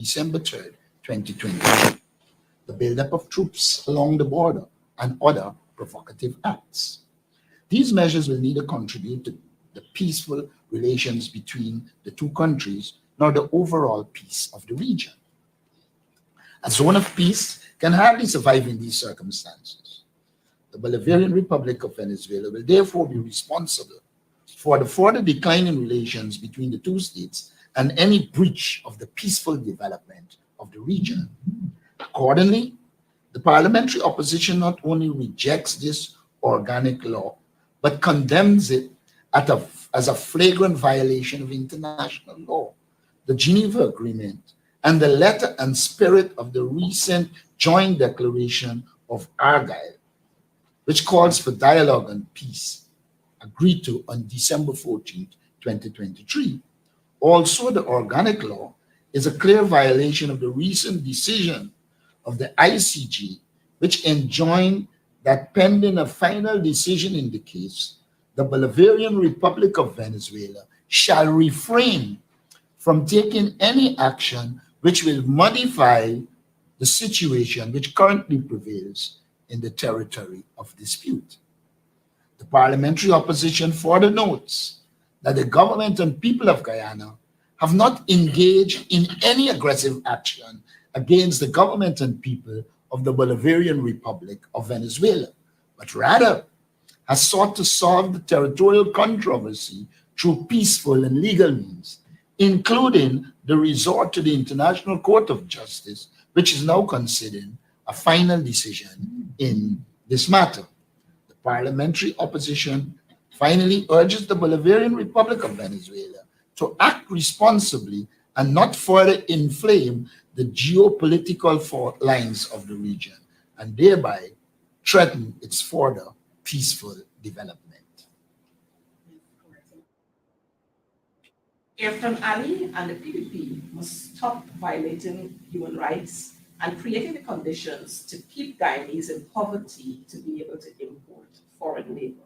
December 3rd, 2023, the buildup of troops along the border, and other provocative acts. These measures will neither contribute to the peaceful relations between the two countries nor the overall peace of the region. A zone of peace can hardly survive in these circumstances. The Bolivarian Republic of Venezuela will therefore be responsible for the further decline in relations between the two states and any breach of the peaceful development of the region. Accordingly, the parliamentary opposition not only rejects this organic law, but condemns it as a flagrant violation of international law, the Geneva Agreement, and the letter and spirit of the recent joint declaration of Argyll, which calls for dialogue and peace, agreed to on December 14th, 2023. Also, the organic law is a clear violation of the recent decision of the ICJ, which enjoined that pending a final decision in the case, the Bolivarian Republic of Venezuela shall refrain from taking any action which will modify the situation which currently prevails in the territory of dispute. The parliamentary opposition further notes that the government and people of Guyana have not engaged in any aggressive action against the government and people of the Bolivarian Republic of Venezuela, but rather has sought to solve the territorial controversy through peaceful and legal means, including the resort to the International Court of Justice, which is now considering a final decision in this matter. The parliamentary opposition finally urges the Bolivarian Republic of Venezuela to act responsibly and not further inflame the geopolitical fault lines of the region and thereby threaten its further peaceful development. Irfan Ali and the PPP must stop violating human rights and creating the conditions to keep Guyanese in poverty to be able to import foreign labor.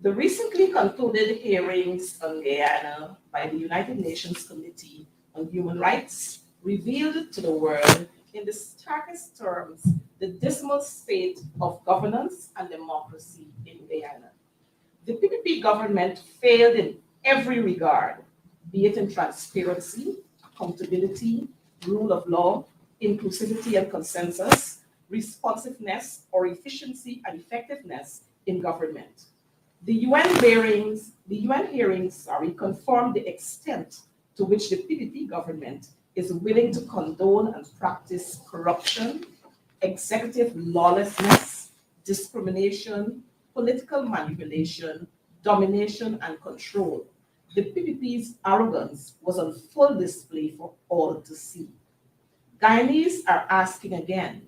The recently concluded hearings on Guyana by the United Nations Committee on Human Rights revealed to the world in the starkest terms the dismal state of governance and democracy in Guyana. The PPP government failed in every regard, be it in transparency, accountability, rule of law, inclusivity and consensus, responsiveness, or efficiency and effectiveness in government. The UN hearings confirmed the extent to which the PPP government is willing to condone and practice corruption, executive lawlessness, discrimination, political manipulation, domination, and control. The PPP's arrogance was on full display for all to see. Guyanese are asking again,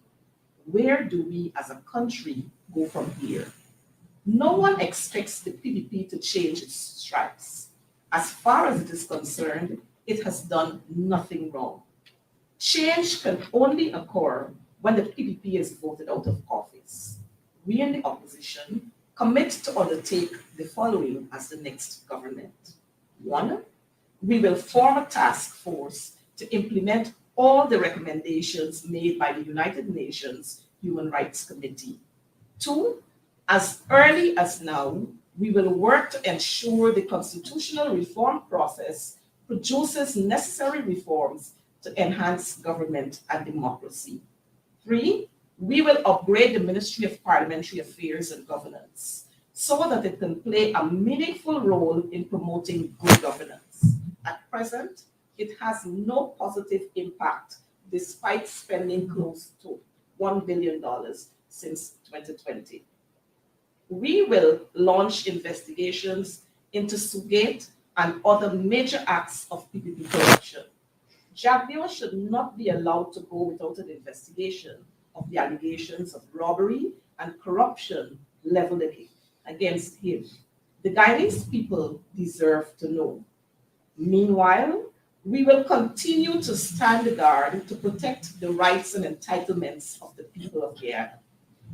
where do we as a country go from here? No one expects the PPP to change its stripes. As far as it is concerned, it has done nothing wrong. Change can only occur when the PPP is voted out of office. We in the opposition commit to undertake the following as the next government. 1, we will form a task force to implement all the recommendations made by the United Nations Human Rights Committee. 2, as early as now, we will work to ensure the constitutional reform process produces necessary reforms to enhance government and democracy. 3, we will upgrade the Ministry of Parliamentary Affairs and Governance so that it can play a meaningful role in promoting good governance. At present, it has no positive impact despite spending close to $1 billion since 2020. We will launch investigations into Sugate and other major acts of PPP corruption. Jagbio should not be allowed to go without an investigation of the allegations of robbery and corruption leveled against him. The Guyanese people deserve to know. Meanwhile, we will continue to stand guard to protect the rights and entitlements of the people of Guyana.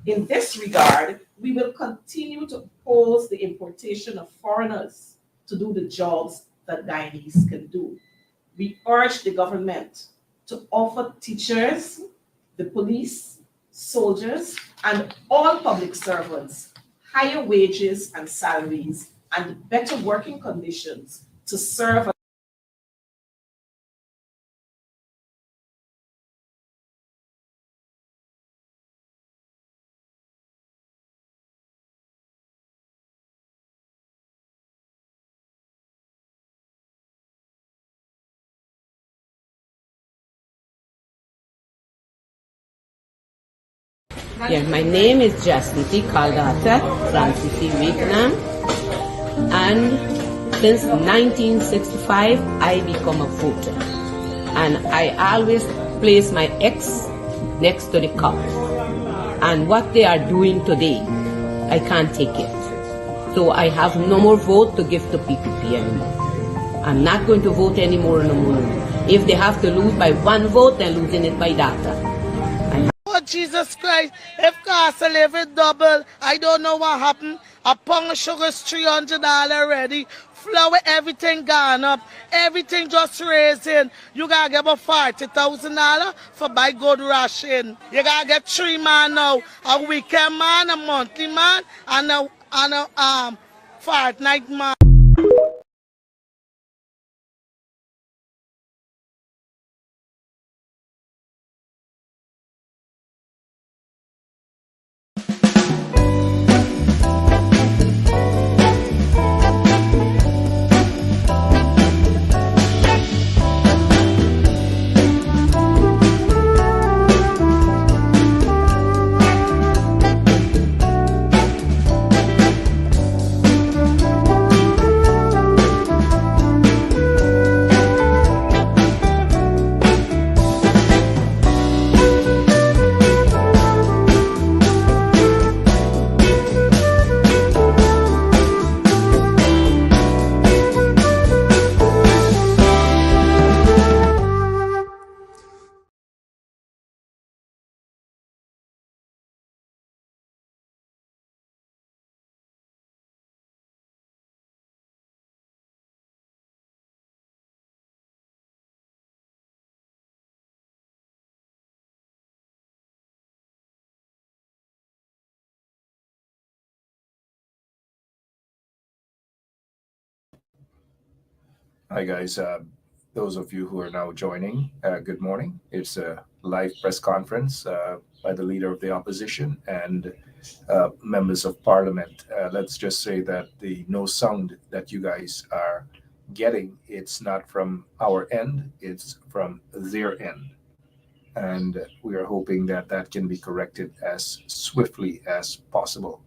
In this regard, we will continue to oppose the importation of foreigners to do the jobs that Guyanese can do. We urge the government to offer teachers, the police, soldiers, and all public servants higher wages and salaries and better working conditions to serve. Yeah, my name is Jasmine Caldata Francis Wakenham, and since 1965 I become a voter, and I always place my ex next to the cop. And what they are doing today, I can't take it. So I have no more vote to give to PPP anymore. I'm not going to vote anymore no more. If they have to lose by one vote, they're losing it by data. Oh, Jesus Christ, if cost of living double, I don't know what happened. A pound of sugar is $300 already. Flour, everything gone up. Everything just raising. You gotta get about $40,000 for buy good ration. You gotta get 3 man now. A weekend man, a monthly man, and a fortnight man. Hi, guys. Those of you who are now joining, good morning. It's a live press conference by the leader of the opposition and members of parliament. Let's just say that the no sound that you guys are getting, it's not from our end, it's from their end. And we are hoping that that can be corrected as swiftly as possible.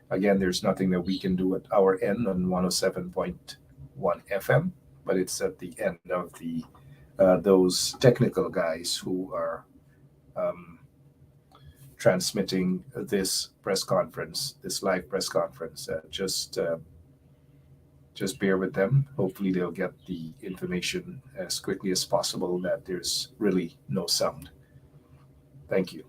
Again, there's nothing that we can do at our end on 107.1 FM, but it's at the end of the those technical guys who are um, transmitting this press conference, this live press conference. Just bear with them. Hopefully, they'll get the information as quickly as possible that there's really no sound. Thank you.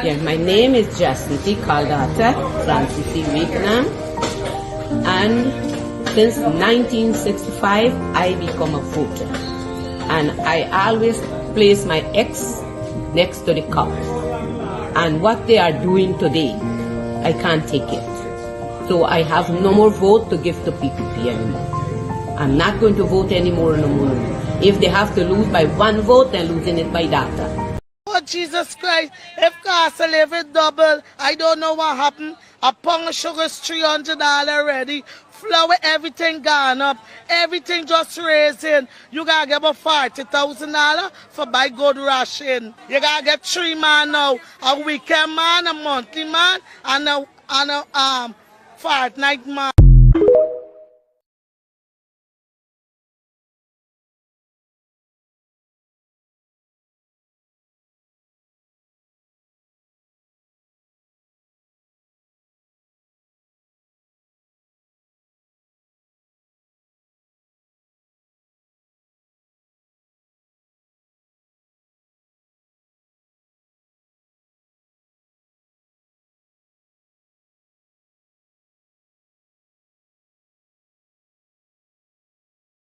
Yeah, my name is Jacinty Caldata Francis Wakenham, and since 1965 I become a voter, and I always place my X next to the cup. And what they are doing today, I can't take it. So I have no more vote to give to PPP anymore. I'm not going to vote anymore no more. If they have to lose by one vote, they're losing it by data. Oh, Jesus Christ, if cost of living double, I don't know what happened. A pound of sugar is $300 already. Flour, everything gone up. Everything just raising. You gotta get about $40,000 for buy good ration. You gotta get 3 man now. A weekend man, a monthly man, and a fortnight man.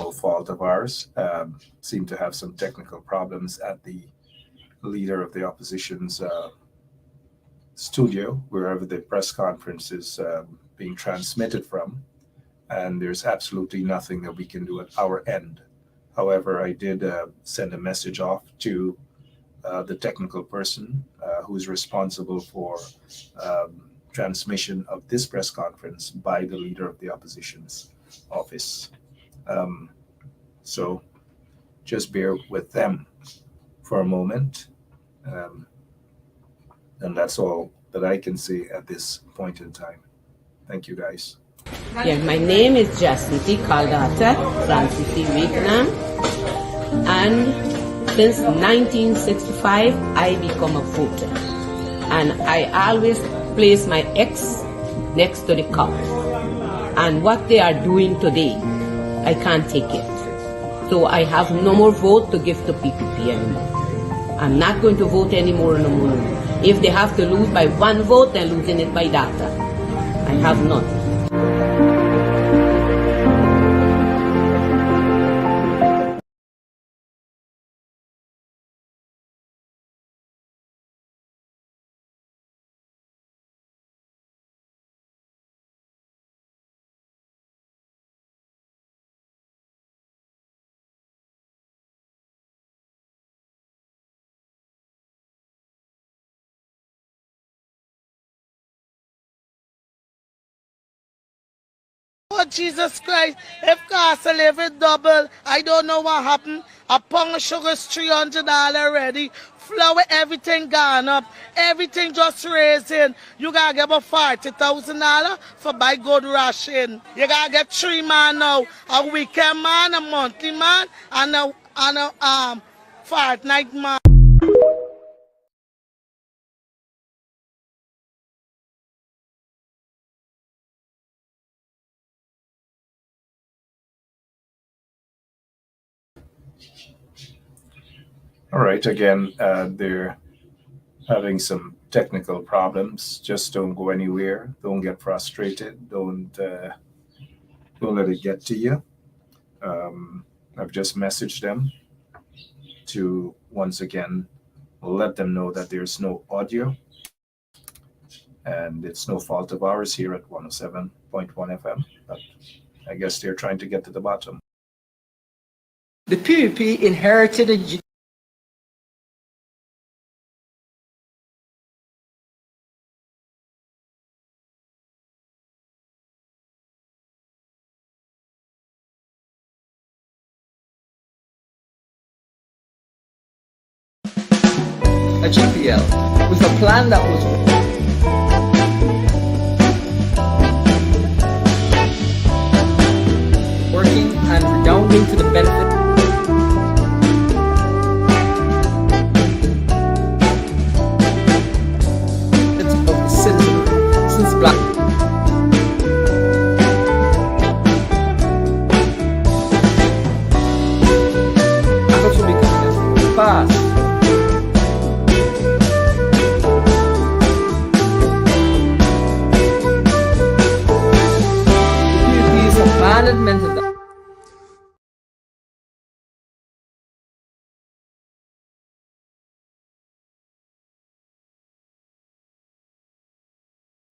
No fault of ours. Seem to have some technical problems at the leader of the opposition's studio, wherever the press conference is being transmitted from, and there's absolutely nothing that we can do at our end. However, I did send a message off to the technical person who's responsible for transmission of this press conference by the leader of the opposition's office. So just bear with them for a moment. And that's all that I can say at this point in time. Thank you, guys. Yeah, my name is Jacinty Caldata Francis Wakenham, and since 1965 I become a voter, and I always place my X next to the cup. And what they are doing today, I can't take it. So I have no more vote to give to PPP anymore. I'm not going to vote anymore no more. If they have to lose by one vote, they're losing it by data. I have none. Oh, Jesus Christ, if cost of living double, I don't know what happened. A pound of sugar is $300 already. Flour, everything gone up. Everything just raising. You gotta get about $40,000 for buy good ration. You gotta get 3 man now. A weekend man, a monthly man, and a fortnight man. All right, again, they're having some technical problems. Just don't go anywhere. Don't get frustrated. Don't let it get to you. I've just messaged them to once again let them know that there's no audio, and it's no fault of ours here at 107.1 FM. But I guess they're trying to get to the bottom. The PPP inherited a GPL with a plan that was working and redounding to the benefit of the citizen since black. Fast. management of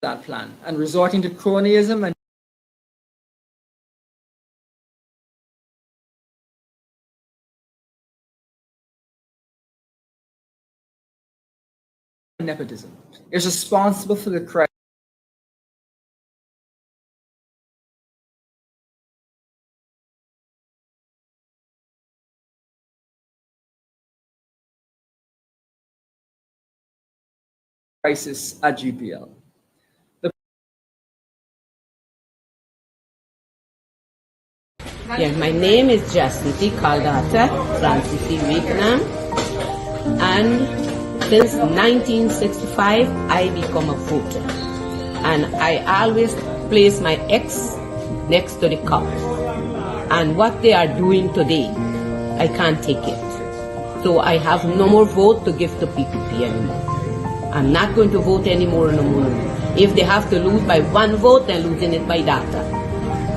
that plan and resorting to cronyism and nepotism is responsible for the crisis at GPL. Yeah, my name is Jacinty Caldata Francis Vietnam, and since 1965 I become a voter, and I always place my X next to the cup. And what they are doing today, I can't take it. So I have no more vote to give to PPP anymore. I'm not going to vote anymore no more. If they have to lose by one vote, they're losing it by data.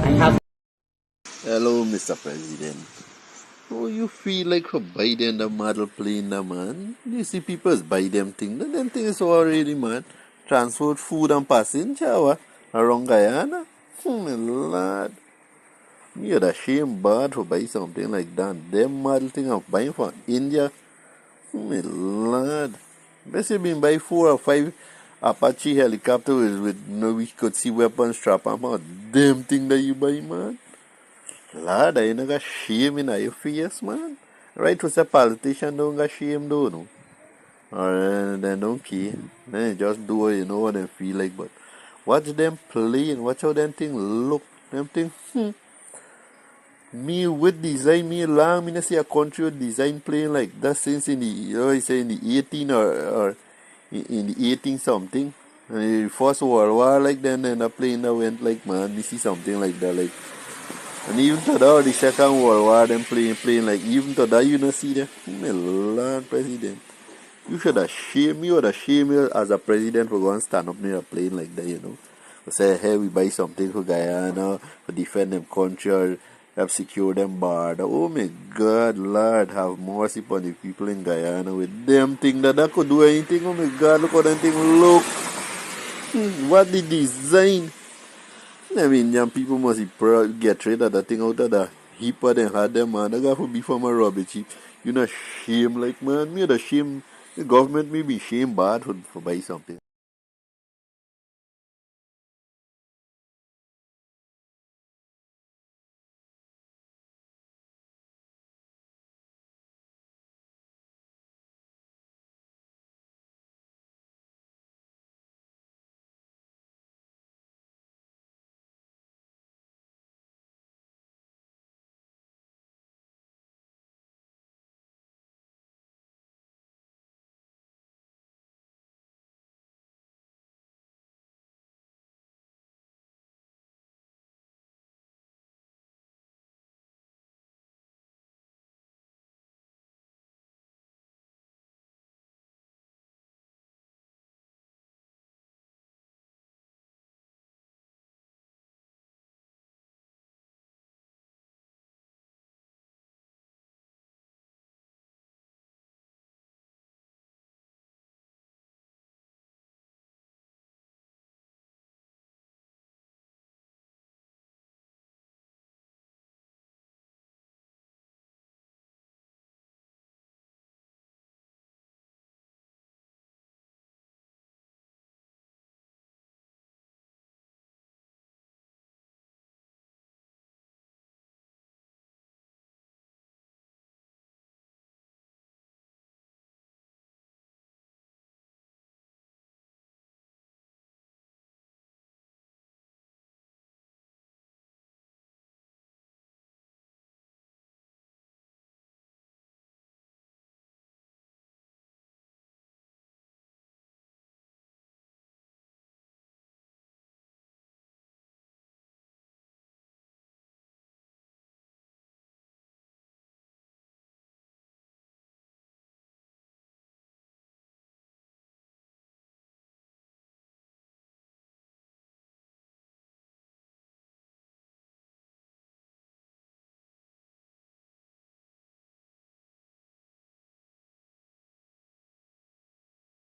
I have. Hello, Mr. President. Oh, you feel like for Biden the model plane, the man? You see people's buy them thing. Them things already, man. Transport food and passenger around Guyana. Lord. You're the shame bad for buy something like that. Them model thing of buying from India. Lord. Best you been buy 4 or 5 Apache helicopters with no we could see weapons strap them out. Them thing that you buy, man. Lord, I ain't got shame in your face, man. Right, was a politician don't got shame, though, no? Or they don't care. They just do what you know what they feel like. But watch them playing, watch how them thing look. Them thing, me with design, me long, me not see a country with design playing like that since in the, you know, I say in the 18 or in the 18 something. And the First World War, like then, and the plane that went like, man, we see something like that, like. And even to that, the Second World War, them playing like, even to that, you don't see them. My Lord, President. You should have shamed me or the shame you as a president for going to stand up near a plane like that, you know. To say, hey, we buy something for Guyana, to defend them country, or have secure them border. Oh my God, Lord, have mercy upon the people in Guyana with them thing that could do anything. Oh my God, look how that thing look. What the design. I mean, young people must get rid of that thing out of the heap of them had them, man. They got to be from a rubbish heap. You know, shame, like, man, me the shame. The government may be shame bad for buy something.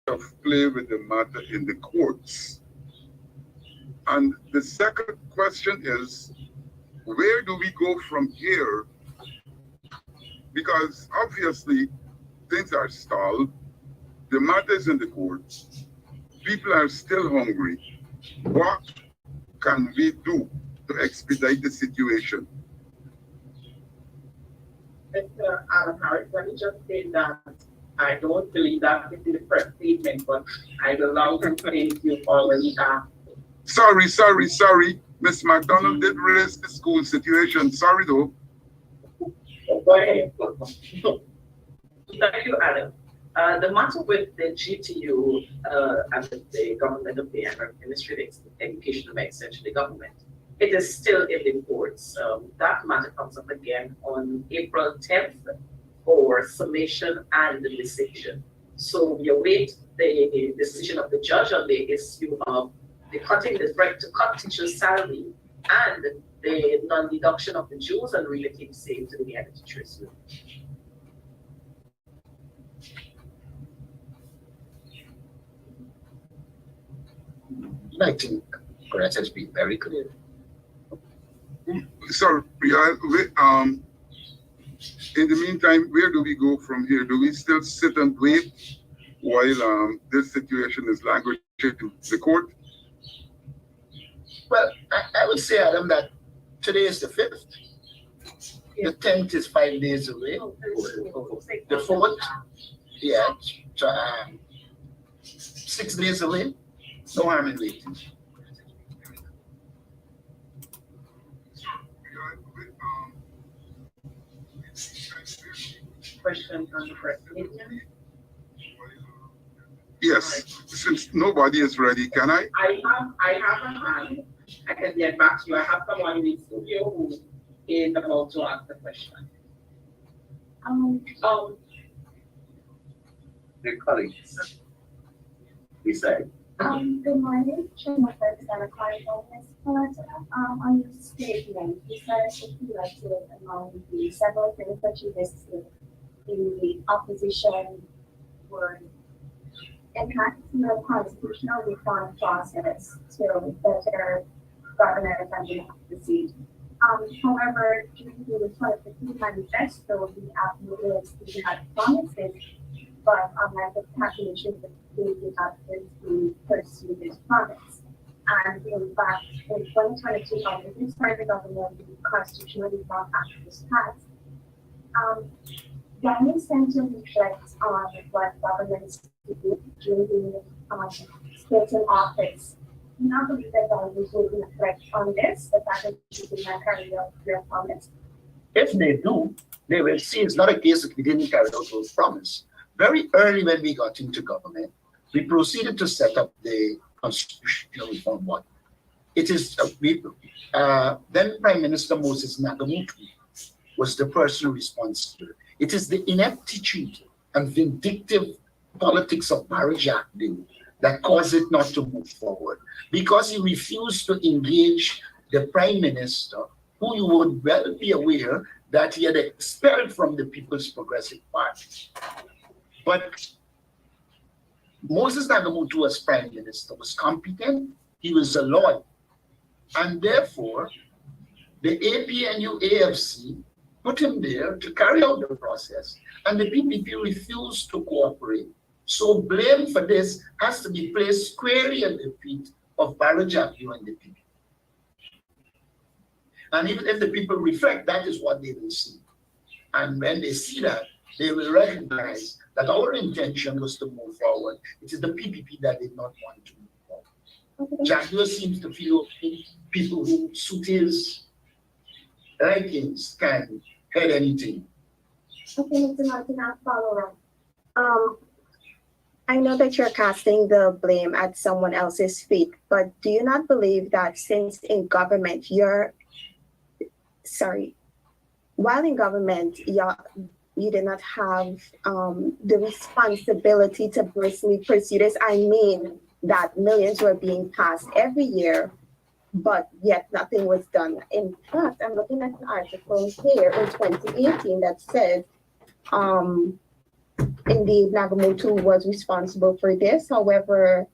of play with the matter in the courts. And the second question is, where do we go from here? Because obviously things are stalled, the matter is in the courts, people are still hungry. What can we do to expedite the situation? Mr. Alan Harris, let me just say that I don't believe that this is the first statement, but I will allow him to think you've already asked. Sorry. Miss McDonald did raise the school situation. Sorry though. Go ahead. Thank you, Adam. The matter with the GTU and the government of the Ministry of Education and Extension, the government, it is still in the courts. That matter comes up again on April 10th for summation and the decision. So we await the decision of the judge on the issue of the cutting the right to cut teachers' salary and the non-deduction of the dues and relative same to the head teachers. I think Grant has been very clear. Sorry, in the meantime, where do we go from here? Do we still sit and wait while this situation is languishing to the court? Well, I would say, Adam, that today is the 5th. The 10th is 5 days away. The 4th, yeah, 6 days away. No harm in waiting. Question on the first statement. Yes, since nobody is ready, can I? I have a hand. I can get back to you. I have someone in the studio who is about to ask the question. Dear colleagues, we say. Good morning, Chairman Alexander on your statement, you said if you elected among the several things that you listed in the opposition would enhance the constitutional reform process to better governance and democracy. However, during the 2015 manifesto, the affidavits did not promise it, but unlike the calculations they have to pursue this promise. And in fact, in 2022, this part of the government, the Constitutional Reform Act was passed. Governments tend to reflect on what governments do during the states in office. Do you not believe that governments will reflect on this, the fact that you did not carry out your promise? If they do, they will see it's not a case that we didn't carry out those promises. Very early when we got into government, we proceeded to set up the Constitutional Reform Board. It is then Prime Minister Moses Nagamutu was the person responsible. It is the ineptitude and vindictive politics of Barry Jacques that caused it not to move forward, because he refused to engage the Prime Minister, who you would well be aware that he had expelled from the People's Progressive Party. But Moses Nagamutu as Prime Minister was competent, he was a lawyer, and therefore the APNU-AFC put him there to carry out the process, and the PPP refused to cooperate. So blame for this has to be placed squarely at the feet of Barry Jacques and the people. And even if the people reflect, that is what they will see. And when they see that, they will recognize that our intention was to move forward. It is the PPP that did not want to move forward. Okay. Jacques seems to feel people who suit his likings can head anything. Okay, Mr. Martin, I'll follow up. I know that you're casting the blame at someone else's feet, but do you not believe that since in government, while in government, you did not have the responsibility to personally pursue this? I mean that millions were being passed every year, but yet nothing was done. In fact, I'm looking at an article here in 2018 that says indeed Nagamootoo was responsible for this. However,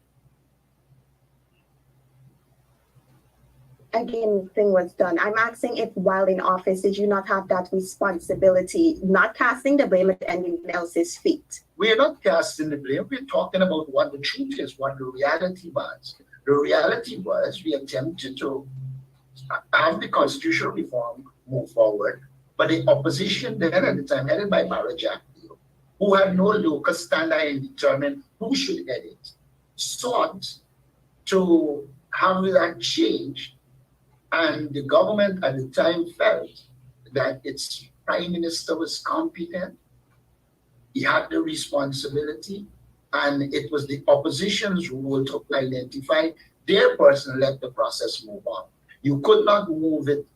again, thing was done. I'm asking if while in office, did you not have that responsibility, not casting the blame at anyone else's feet? We are not casting the blame. We're talking about what the truth is, what the reality was. The reality was we attempted to have the constitutional reform move forward, but the opposition then at the time, headed by Barajak, who had no local standard and determine who should head it, sought to have that change. And the government at the time felt that its prime minister was competent, he had the responsibility, and it was the opposition's role to identify their person and let the process move on. You could not move it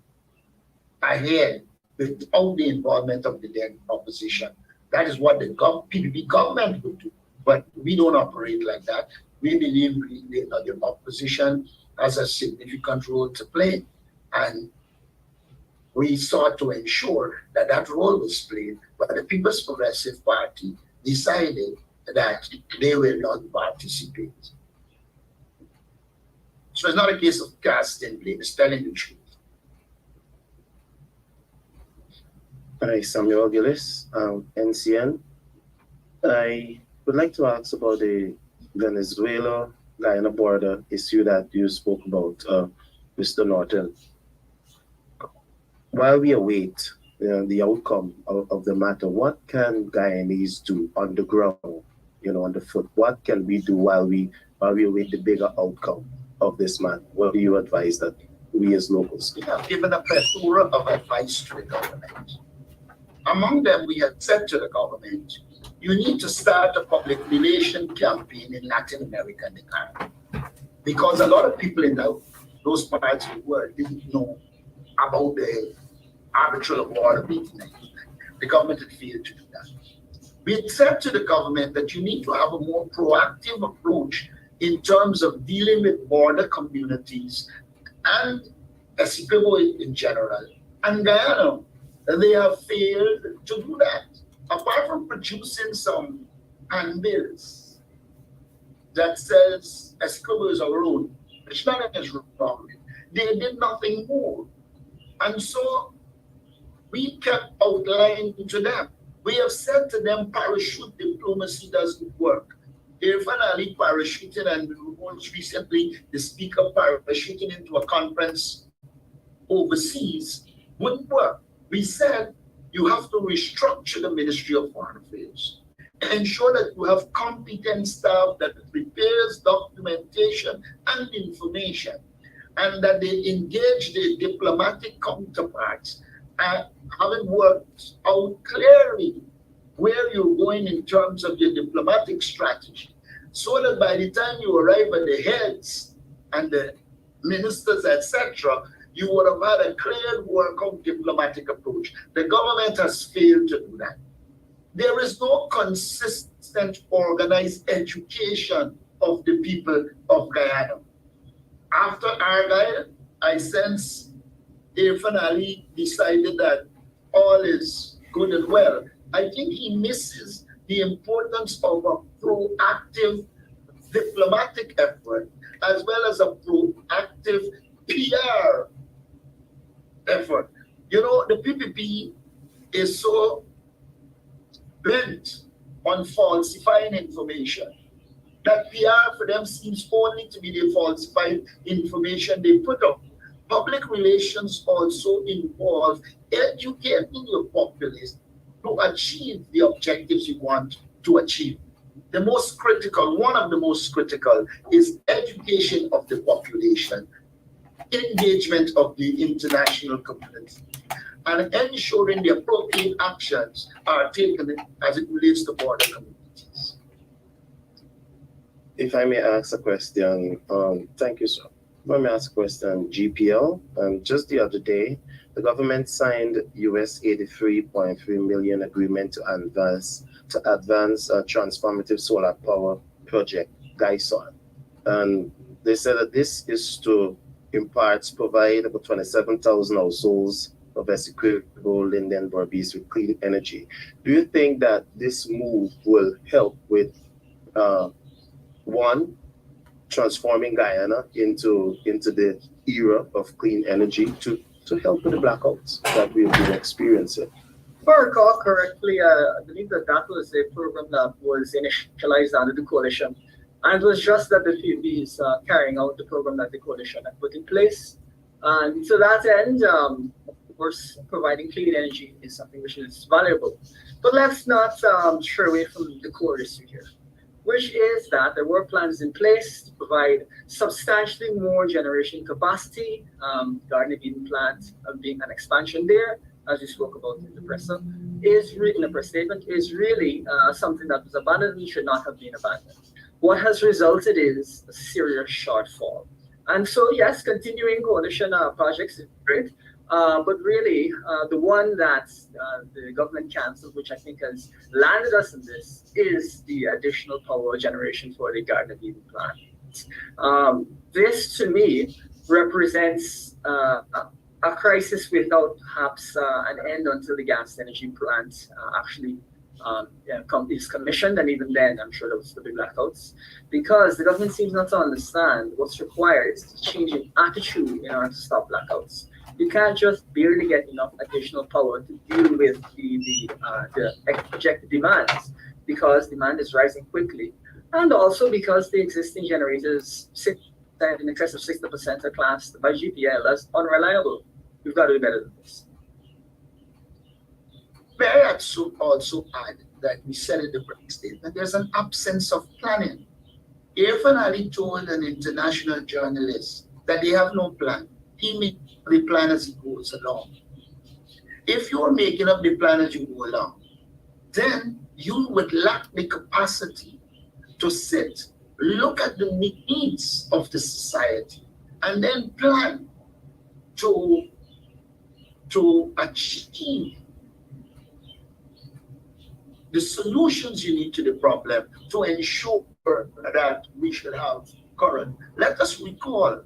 ahead without the involvement of the then opposition. That is what the PPP government would do, but we don't operate like that. We believe the opposition has a significant role to play, and we sought to ensure that that role was played, but the People's Progressive Party decided that they will not participate. So it's not a case of casting blame, it's telling the truth. Hi, Samuel Gillis, NCN. I would like to ask about the Venezuela-Guyana border issue that you spoke about, Mr. Norton. While we await the outcome of the matter, what can Guyanese do on the ground, on the foot? What can we do while we await the bigger outcome of this matter? What do you advise that we as locals do? We have given a plethora of advice to the government. Among them, we had said to the government, you need to start a public relation campaign in Latin America and the Caribbean. Because a lot of people in those parts of the world didn't know about the arbitral award meeting. The government had failed to do that. We had said to the government that you need to have a more proactive approach in terms of dealing with border communities and Essequibo in general, and Guyana. They have failed to do that. Apart from producing some handbills that says Essequibo is our own, which none is wrong with, they did nothing more. And so we kept outlining to them. We have said to them, parachute diplomacy doesn't work. They're finally parachuting, and most recently, the speaker parachuting into a conference overseas wouldn't work. We said you have to restructure the Ministry of Foreign Affairs, ensure that you have competent staff that prepares documentation and information, and that they engage their diplomatic counterparts, having worked out clearly where you're going in terms of your diplomatic strategy, so that by the time you arrive at the heads and the ministers, etc., you would have had a clear workout diplomatic approach. The government has failed to do that. There is no consistent organized education of the people of Guyana. After Argyle, I sense they finally decided that all is good and well. I think he misses the importance of a proactive diplomatic effort as well as a proactive PR effort. The PPP is so bent on falsifying information that PR for them seems only to be the falsified information they put up. Public relations also involve educating your populace to achieve the objectives you want to achieve. The most critical, one of the most critical, is education of the population, engagement of the international community, and ensuring the appropriate actions are taken as it relates to border communities. If I may ask a question, thank you, sir. If I may ask a question, GPL, just the other day, the government signed US $83.3 million agreement to advance a transformative solar power project, GuySol. And they said that this is to, in parts, provide about 27,000 households of Essequibo, Linden, Berbice with clean energy. Do you think that this move will help with one, transforming Guyana into the era of clean energy, to help with the blackouts that we've been experiencing? If I recall correctly, I believe that was a program that was initialized under the coalition. And it was just that the PB is carrying out the program that the coalition had put in place. And to that end, of course, providing clean energy is something which is valuable. But let's not stray away from the core issue here, which is that there were plans in place to provide substantially more generation capacity. Garden Eden plant being an expansion there, as we spoke about in the press, in the press statement, is really something that was abandoned and should not have been abandoned. What has resulted is a serious shortfall. And so, yes, continuing coalition projects is great, but really the one that the government canceled, which I think has landed us in this, is the additional power generation for the Garden Eden plant. This, to me, represents a crisis without perhaps an end until the gas energy plant actually is commissioned, and even then I'm sure there will still be blackouts, because the government seems not to understand what's required is to change in attitude in order to stop blackouts. You can't just barely get enough additional power to deal with the projected demands, because demand is rising quickly, and also because the existing generators sit in excess of 60% are classed by GPL as unreliable. We've got to do better than this. May I also add that we said in the break statement, there's an absence of planning. Irfan Ali told an international journalist that they have no plan. He makes the plan as he goes along. If you're making up the plan as you go along, then you would lack the capacity to sit, look at the needs of the society, and then plan to achieve the solutions you need to the problem to ensure that we should have current. Let us recall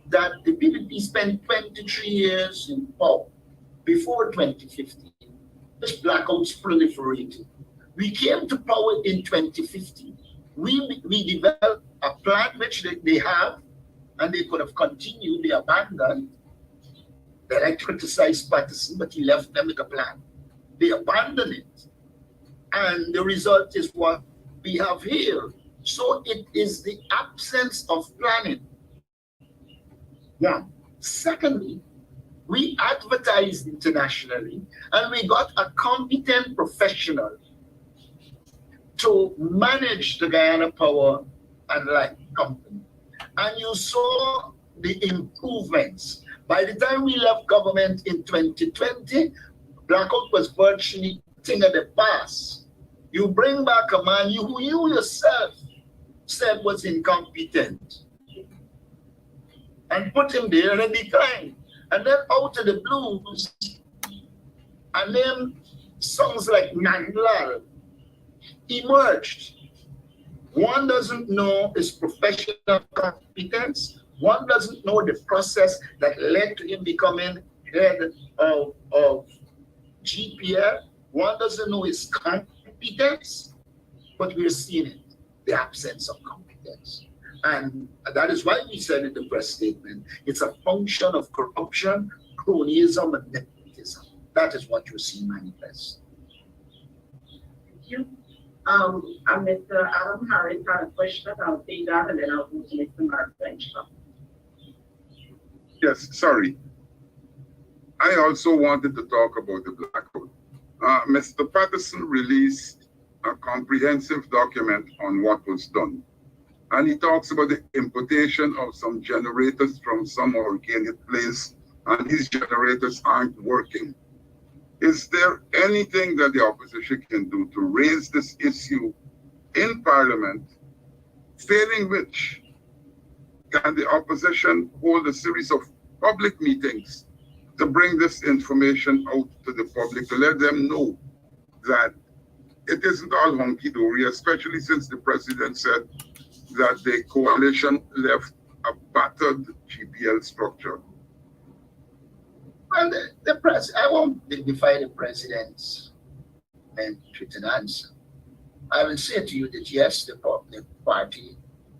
that the PPP spent 23 years in power before 2015. This blackouts proliferated. We came to power in 2015. We developed a plan which they have, and they could have continued. They abandoned. They like to criticize Patterson, but he left them with a plan. They abandoned it. And the result is what we have here. So it is the absence of planning. Now, secondly, we advertised internationally, and we got a competent professional to manage the Guyana Power and Light Company. And you saw the improvements. By the time we left government in 2020, blackout was virtually a thing of the past. You bring back a man who you yourself said was incompetent and put him there in a decline. And then out of the blues, and then songs like Nandlal emerged. One doesn't know his professional competence. One doesn't know the process that led to him becoming head of GPL. One doesn't know his competence, but we're seeing it, the absence of competence. And that is why we said in the press statement, it's a function of corruption, cronyism, and nepotism. That is what you see manifest. Thank you. And Mr. Adam Harris had a question. I'll take that, and then I'll move to Mr. Mark Benchler. Yes, sorry. I also wanted to talk about the blackout. Mr. Patterson released a comprehensive document on what was done. And he talks about the importation of some generators from some organic place, and these generators aren't working. Is there anything that the opposition can do to raise this issue in Parliament, failing which can the opposition hold a series of public meetings to bring this information out to the public, to let them know that it isn't all hunky-dory, especially since the president said that the coalition left a battered GPL structure? Well, I won't defy the president's written answer. I will say to you that yes, the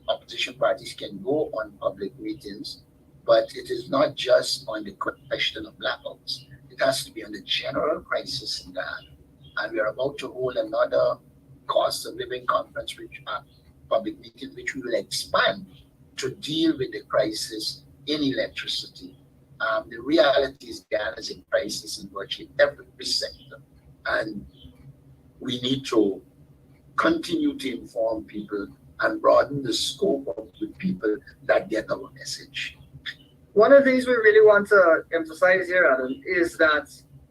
opposition parties can go on public meetings, but it is not just on the question of blackouts. It has to be on the general crisis in Ghana. And we are about to hold another cost of living conference, which public meeting, which we will expand to deal with the crisis in electricity. The reality is Ghana is in crisis in virtually every sector, and we need to continue to inform people and broaden the scope of the people that get our message. One of the things we really want to emphasize here, Adam, is that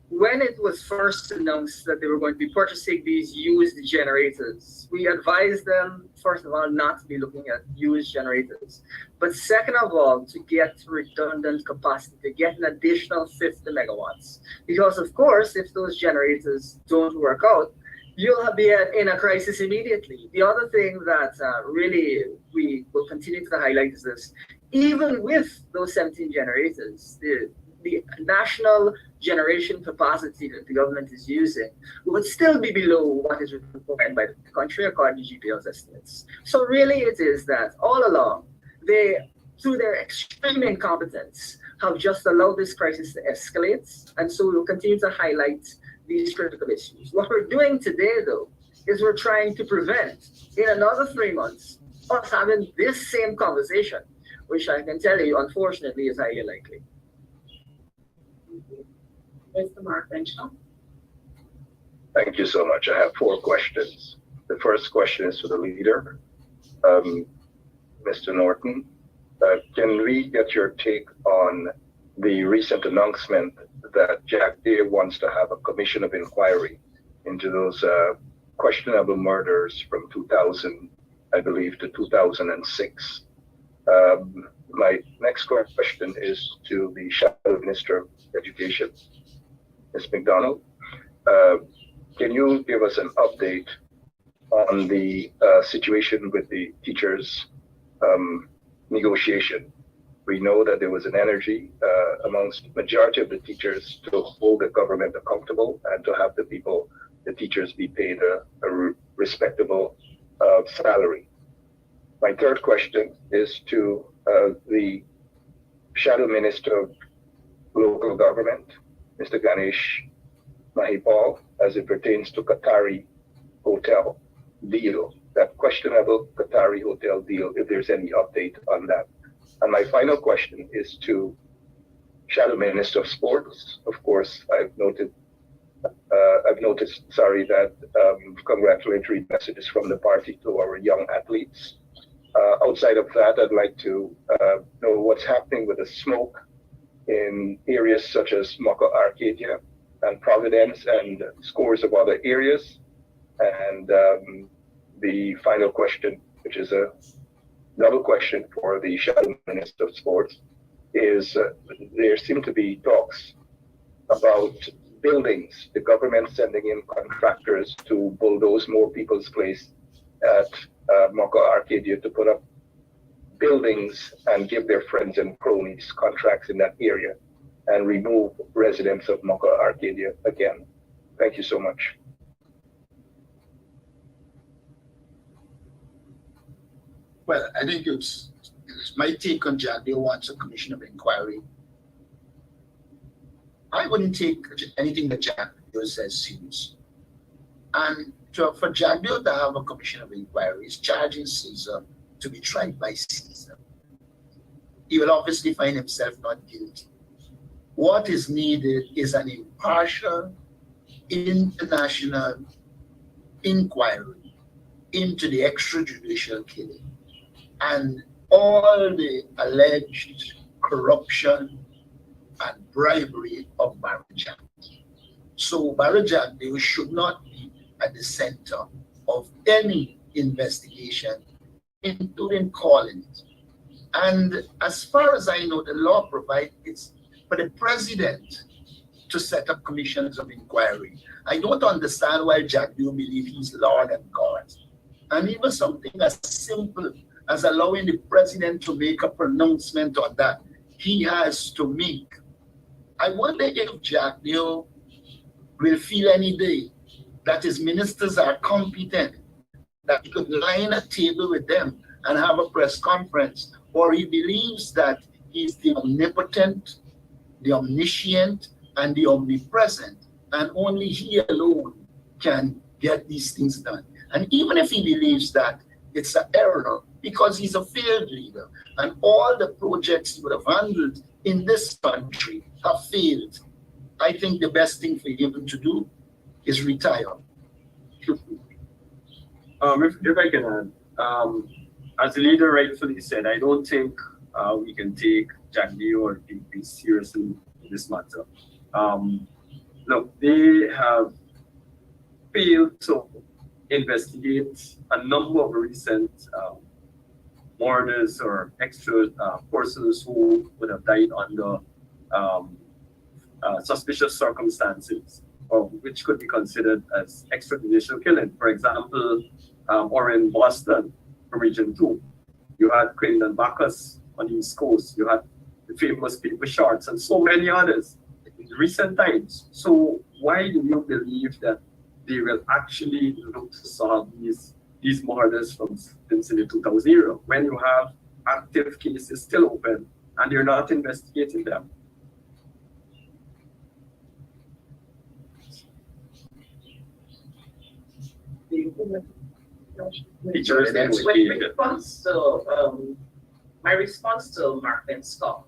when it was first announced that they were going to be purchasing these used generators, we advised them, first of all, not to be looking at used generators, but second of all, to get redundant capacity, to get an additional 50 megawatts. Because of course, if those generators don't work out, you'll be in a crisis immediately. The other thing that really we will continue to highlight is this: even with those 17 generators, the national generation capacity that the government is using would still be below what is required by the country according to GPL's estimates. So really it is that all along, they, through their extreme incompetence, have just allowed this crisis to escalate. And so we will continue to highlight these critical issues. What we're doing today, though, is we're trying to prevent, in another 3 months, us having this same conversation, which I can tell you, unfortunately, is highly likely. Mr. Mark Bencham. Thank you so much. I have 4 questions. The first question is for the leader, Mr. Norton. Can we get your take on the recent announcement that Jack Day wants to have a commission of inquiry into those questionable murders from 2000, I believe, to 2006? My next question is to the Shadow Minister of Education, Ms. McDonald. Can you give us an update on the situation with the teachers' negotiation? We know that there was an energy amongst the majority of the teachers to hold the government accountable and to have the teachers be paid a respectable salary. My third question is to the Shadow Minister of Local Government, Mr. Ganesh Mahipal, as it pertains to Qatari hotel deal, that questionable Qatari hotel deal, if there's any update on that. And my final question is to Shadow Minister of Sports. Of course, I've noticed, that congratulatory messages from the party to our young athletes. Outside of that, I'd like to know what's happening with the smoke in areas such as Maka Arcadia and Providence and scores of other areas. And the final question, which is a double question for the Shadow Minister of Sports, is there seem to be talks about buildings, the government sending in contractors to bulldoze more people's place at Maka Arcadia to put up buildings and give their friends and cronies contracts in that area and remove residents of Maka Arcadia again. Thank you so much. Well, I think it's my take on Jack Day wants a commission of inquiry. I wouldn't take anything that Jack Day says serious. And for Jack Day to have a commission of inquiry is charging Caesar to be tried by Caesar. He will obviously find himself not guilty. What is needed is an impartial, international inquiry into the extrajudicial killing and all the alleged corruption and bribery of Barry Jack. So Barry Jack should not be at the center of any investigation, including calling it. And as far as I know, the law provides for the president to set up commissions of inquiry. I don't understand why Jack Day believes he's Lord and God. And even something as simple as allowing the president to make a pronouncement on that, he has to make I wonder if Jack Leo will feel any day that his ministers are competent, that he could line a table with them and have a press conference, or he believes that he's the omnipotent, the omniscient, and the omnipresent, and only he alone can get these things done. And even if he believes that, it's an error because he's a failed leader, and all the projects he would have handled in this country have failed. I think the best thing for him to do is retire. If I can add, as the leader rightfully said, I don't think we can take Jack Leo or PPP seriously in this matter. Look, they have failed to investigate a number of recent murders or extra persons who would have died under suspicious circumstances, or which could be considered as extrajudicial killing. For example, or in Boston, from Region 2, you had Crandon Bacchus on the East Coast, you had the famous Paper Shorts, and so many others in recent times. So why do you believe that they will actually look to solve these murders from since the 2000 era when you have active cases still open and you're not investigating them? Teachers, my response to Mark and Scott,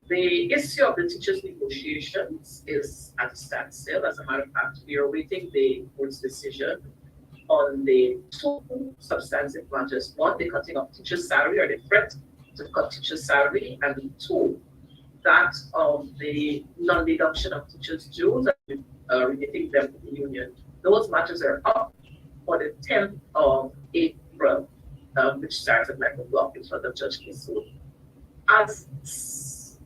the issue of the teachers' negotiations is at a standstill. As a matter of fact, we are awaiting the board's decision on the two substantive matters. One, the cutting of teachers' salary, or the threat to cut teachers' salary, and two, that of the non-deduction of teachers' dues and relating them to the union. Those matters are up for the 10th of April, which starts at 9 o'clock in front of Judge Kisu. As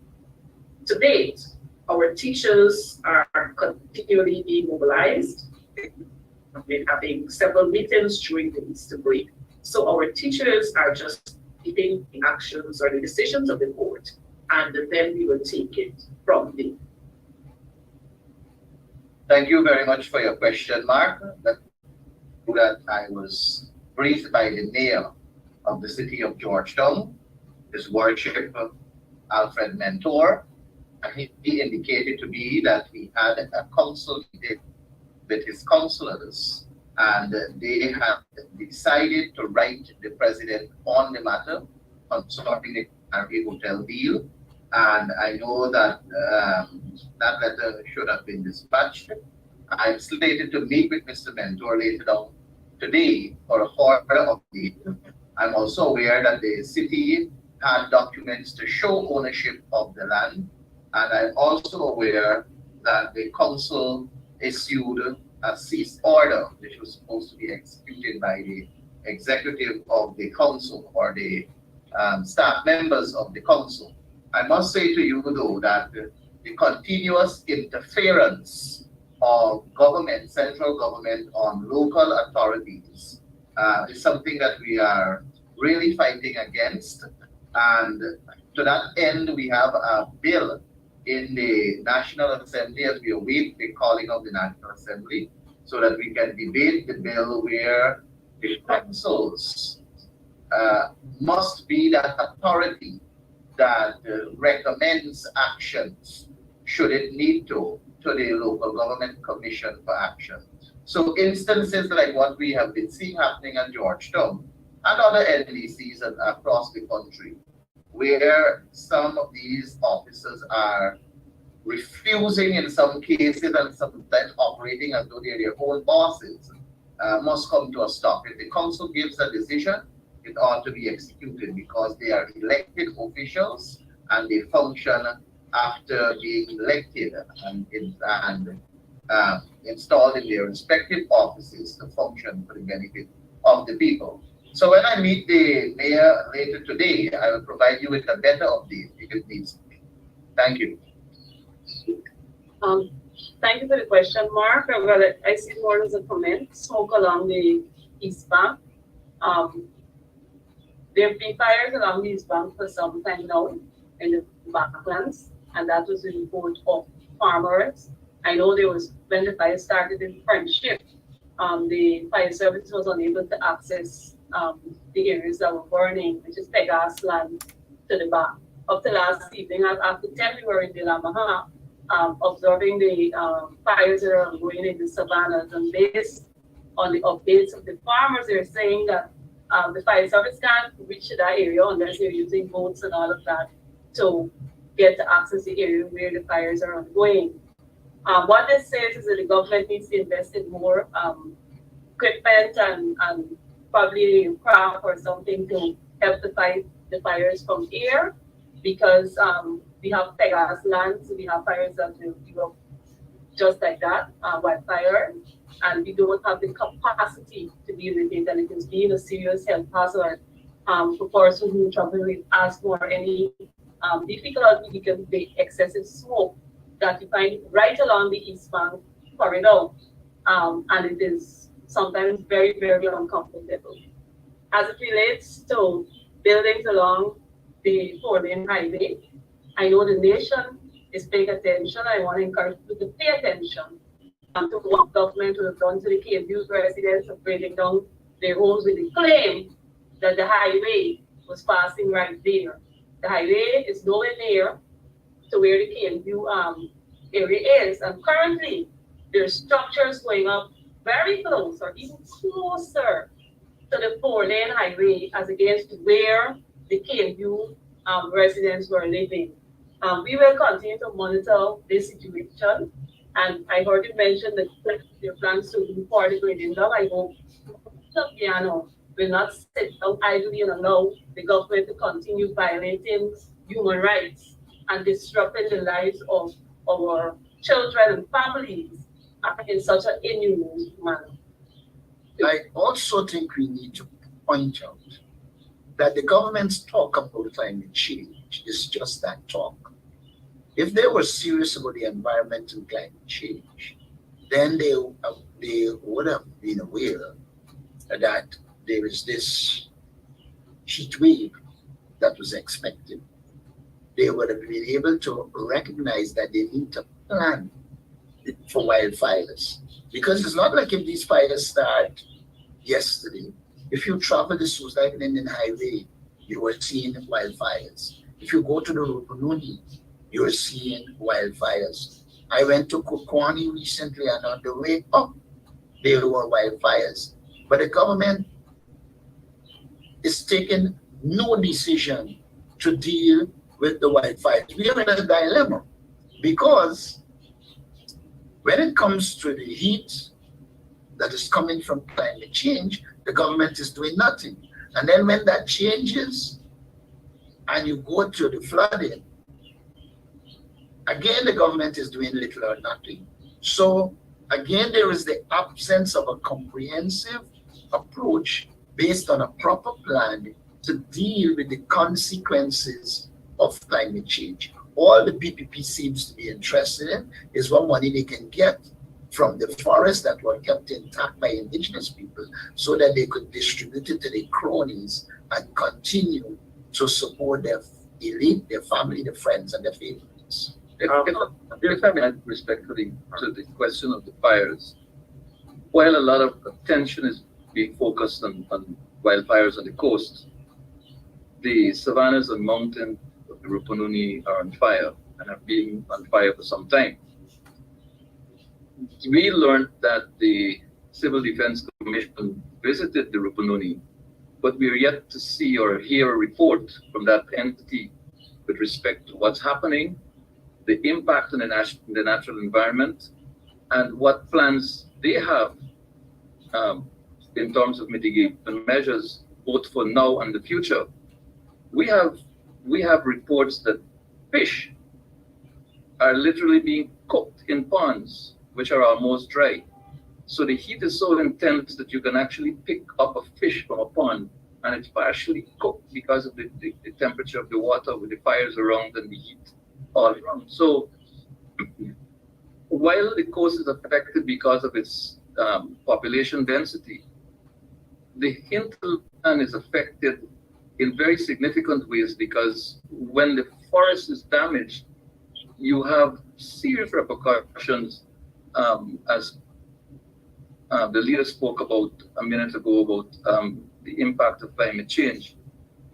to date, our teachers are continually being mobilized. We're having several meetings during the Easter break. So our teachers are just taking the actions or the decisions of the board, and then we will take it from there. Thank you very much for your question, Mark. That I was briefed by the mayor of the city of Georgetown, His Worship Alfred Mentor, and he indicated to me that he had a council meeting with his councillors, and they have decided to write the president on the matter concerning the RA hotel deal. And I know that that letter should have been dispatched. I'm slated to meet with Mr. Mentor later on today for a further update. I'm also aware that the city had documents to show ownership of the land, and I'm also aware that the council issued a cease order, which was supposed to be executed by the executive of the council or the staff members of the council. I must say to you, though, that the continuous interference of government, central government, on local authorities is something that we are really fighting against. And to that end, we have a bill in the National Assembly as we await the calling of the National Assembly, so that we can debate the bill where the councils must be that authority that recommends actions, should it need to the local government commission for action. So instances like what we have been seeing happening at Georgetown and other NDCs across the country, where some of these officers are refusing in some cases and sometimes operating as though they're their own bosses, must come to a stop. If the council gives a decision, it ought to be executed, because they are elected officials and they function after being elected and installed in their respective offices to function for the benefit of the people. So when I meet the mayor later today, I will provide you with a better update if it needs to be. Thank you. Thank you for the question, Mark. Well, I see more as a comment. Smoke along the East Bank. There have been fires along the East Bank for some time now in the backlands, and that was the report of farmers. I know there was, when the fire started in Friendship, the fire service was unable to access the areas that were burning, which is Pegas land to the back. Up to last evening, after 10 we were in the Lamaha, observing the fires that are going in the savannas, and based on the updates of the farmers, they're saying that the fire service can't reach that area unless they're using boats and all of that to get to access the area where the fires are ongoing. What this says is that the government needs to invest in more equipment and probably craft or something to help to fight the fires from air, because we have Pegas land, so we have fires that will go just like that, wildfire, and we don't have the capacity to deal with it, and it is being a serious health hazard for persons who travel with asthma or any difficulty because of the excessive smoke that you find right along the East Bank corridor, and it is sometimes very, very uncomfortable. As it relates to buildings along the 4-lane highway, I know the nation is paying attention. I want to encourage people to pay attention to what government will have done to the KMU residents of breaking down their homes with the claim that the highway was passing right there. The highway is nowhere near to where the KMU area is, and currently there are structures going up very close or even closer to the 4-lane highway as against where the KMU residents were living. We will continue to monitor this situation, and I heard you mention that your plans to do for the grading dog. I hope the piano will not sit down idly and allow the government to continue violating human rights and disrupting the lives of our children and families in such an inhumane manner. I also think we need to point out that the government's talk about climate change is just that talk. If they were serious about the environment and climate change, then they would have been aware that there is this heat wave that was expected. They would have been able to recognize that they need to plan for wildfires. Because it's not like if these fires start yesterday. If you travel the Susan Indian Highway, you are seeing wildfires. If you go to the Rupununi, you are seeing wildfires. I went to Kukwani recently, and on the way up, there were wildfires. But the government is taking no decision to deal with the wildfires. We are in a dilemma because when it comes to the heat that is coming from climate change, the government is doing nothing. And then when that changes and you go to the flooding, again, the government is doing little or nothing. So again, there is the absence of a comprehensive approach based on a proper plan to deal with the consequences of climate change. All the PPP seems to be interested in is what money they can get from the forests that were kept intact by indigenous people so that they could distribute it to their cronies and continue to support their elite, their family, their friends, and their favorites. If I may add respectfully to the question of the fires, while a lot of attention is being focused on wildfires on the coast, the savannas and mountains of the Rupununi are on fire and have been on fire for some time. We learned that the Civil Defense Commission visited the Rupununi, but we are yet to see or hear a report from that entity with respect to what's happening, the impact on the natural environment, and what plans they have in terms of mitigation measures, both for now and the future. We have reports that fish are literally being cooked in ponds, which are almost dry. So the heat is so intense that you can actually pick up a fish from a pond and it's partially cooked because of the temperature of the water with the fires around and the heat all around. So while the coast is affected because of its population density, the hinterland is affected in very significant ways because when the forest is damaged, you have serious repercussions, as the leader spoke about a minute ago about the impact of climate change.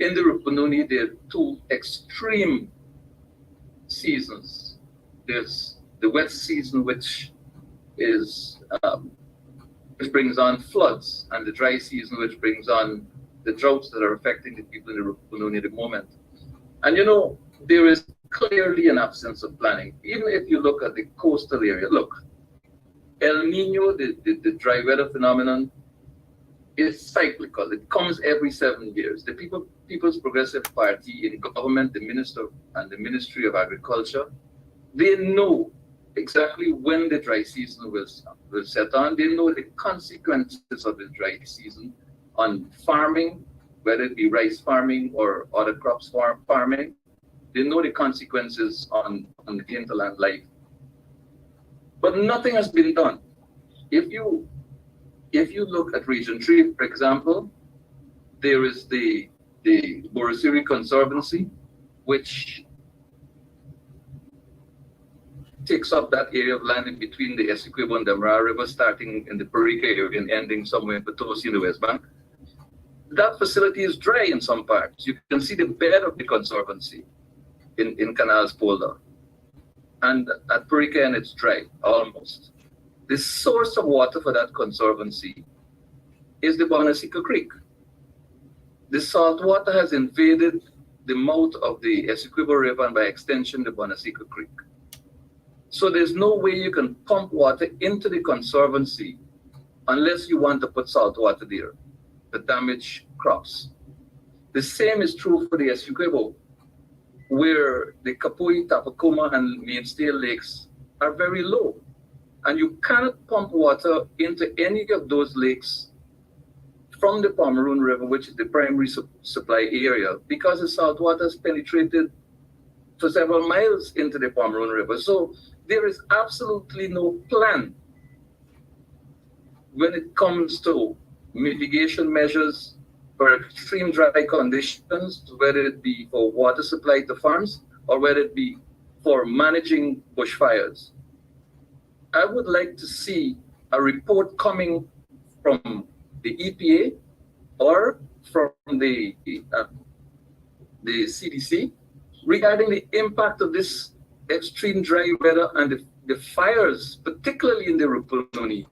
In the Rupununi, there are two extreme seasons. There's the wet season, which brings on floods, and the dry season, which brings on the droughts that are affecting the people in the Rupununi at the moment. And there is clearly an absence of planning. Even if you look at the coastal area, look, El Nino, the dry weather phenomenon, is cyclical. It comes every 7 years. The People's Progressive Party in government, the minister and the Ministry of Agriculture, they know exactly when the dry season will set on. They know the consequences of the dry season on farming, whether it be rice farming or other crops farming. They know the consequences on the hinterland life. But nothing has been done. If you look at Region 3, for example, there is the Borosiri Conservancy, which takes up that area of land in between the Essequibo and the Mara River, starting in the Parika area and ending somewhere in Potosi in the West Bank. That facility is dry in some parts. You can see the bed of the conservancy in Canals Polder. And at Parika, and it's dry, almost. The source of water for that conservancy is the Bonasica Creek. The salt water has invaded the mouth of the Essequibo River and by extension the Bonasica Creek. So there's no way you can pump water into the conservancy unless you want to put salt water there to damage crops. The same is true for the Essequibo, where the Kapui, Tapakuma, and Mainstay lakes are very low. And you cannot pump water into any of those lakes from the Pomeroon River, which is the primary supply area, because the salt water has penetrated for several miles into the Pomeroon River. So there is absolutely no plan when it comes to mitigation measures for extreme dry conditions, whether it be for water supply to farms or whether it be for managing bushfires. I would like to see a report coming from the EPA or from the CDC regarding the impact of this extreme dry weather and the fires, particularly in the Rupununi,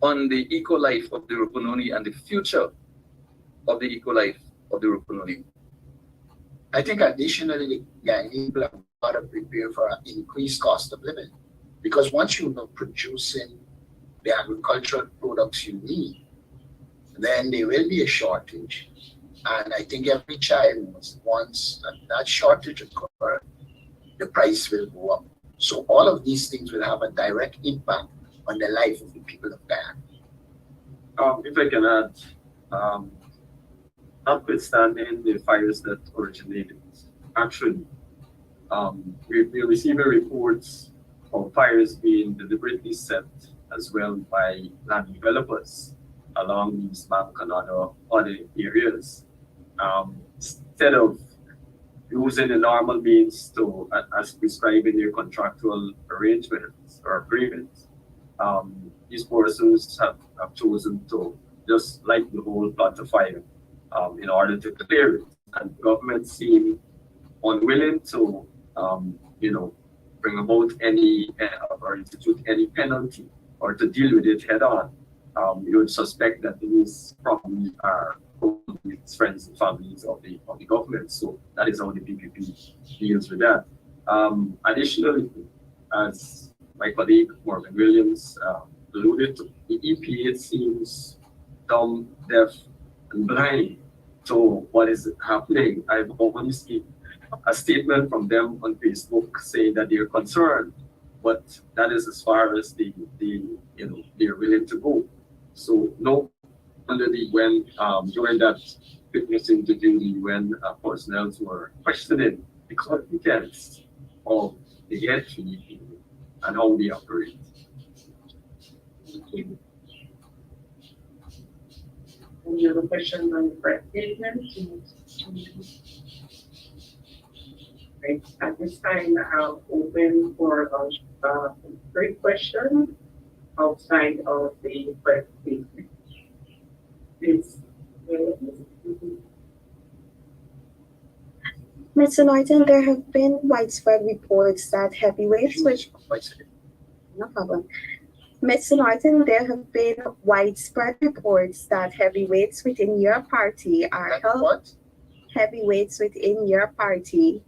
on the eco-life of the Rupununi and the future of the eco-life of the Rupununi. I think additionally, people have got to prepare for an increased cost of living. Because once you're not producing the agricultural products you need, then there will be a shortage. And I think every child wants that shortage occur, the price will go up. So all of these things will have a direct impact on the life of the people of Guyana. If I can add, notwithstanding the fires that originated, actually, we're receiving reports of fires being deliberately set as well by land developers along these bank and other areas. Instead of using the normal means to, as prescribed in their contractual arrangements or agreements, these persons have chosen to just light the whole plot of fire in order to clear it. And government seem unwilling to, bring about any or institute any penalty or to deal with it head on. You would suspect that these probably are with friends and families of the government. So that is how the PPP deals with that. Additionally, as my colleague Morgan Williams alluded to, the EPA seems dumb, deaf, and blind to what is happening. I've only seen a statement from them on Facebook saying that they're concerned, but that is as far as they're willing to go. So no, under the UN, during that fitness interview, the UN personnel were questioning the competence of the entity and how they operate. Thank you. Any other questions on the press statement? Right. At this time, I'm open for a great question outside of the first statement. Please. Mr. Norton, there have been widespread reports that heavyweights, no problem. Mr. Norton, there have been widespread reports that heavyweights within your party are heavyweights within your party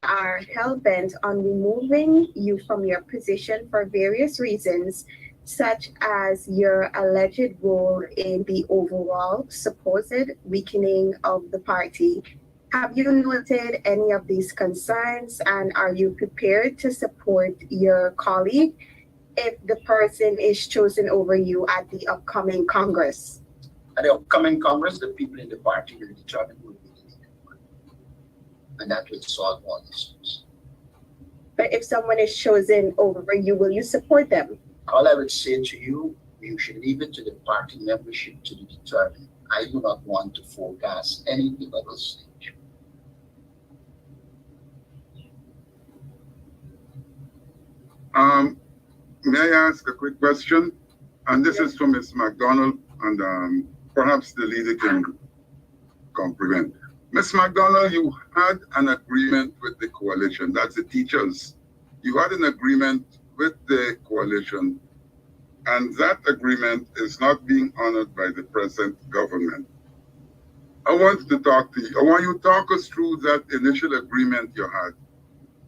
are hell-bent on removing you from your position for various reasons, such as your alleged role in the overall supposed weakening of the party. Have you noted any of these concerns, and are you prepared to support your colleague if the person is chosen over you at the upcoming Congress? At the upcoming Congress, the people in the party will determine who will be the leader, and that will solve all issues. But if someone is chosen over you, will you support them? All I would say to you, you should leave it to the party membership to determine. I do not want to forecast anything at this stage. May I ask a quick question? And this is for Ms. McDonald, and perhaps the leader can comprehend. Ms. McDonald, you had an agreement with the coalition, that's the teachers. You had an agreement with the coalition, and that agreement is not being honored by the present government. I want to talk to you. I want you to talk us through that initial agreement you had,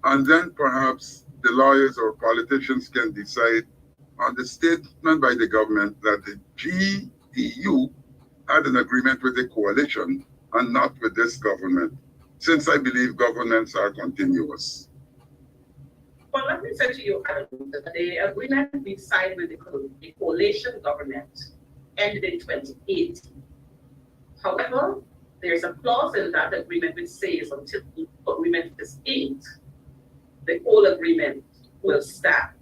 and then perhaps the lawyers or politicians can decide on the statement by the government that the GDU had an agreement with the coalition and not with this government, since I believe governments are continuous. Well, let me say to you, the agreement we signed with the coalition government ended in 2018. However, there's a clause in that agreement which says until the agreement is inked, the whole agreement will stand.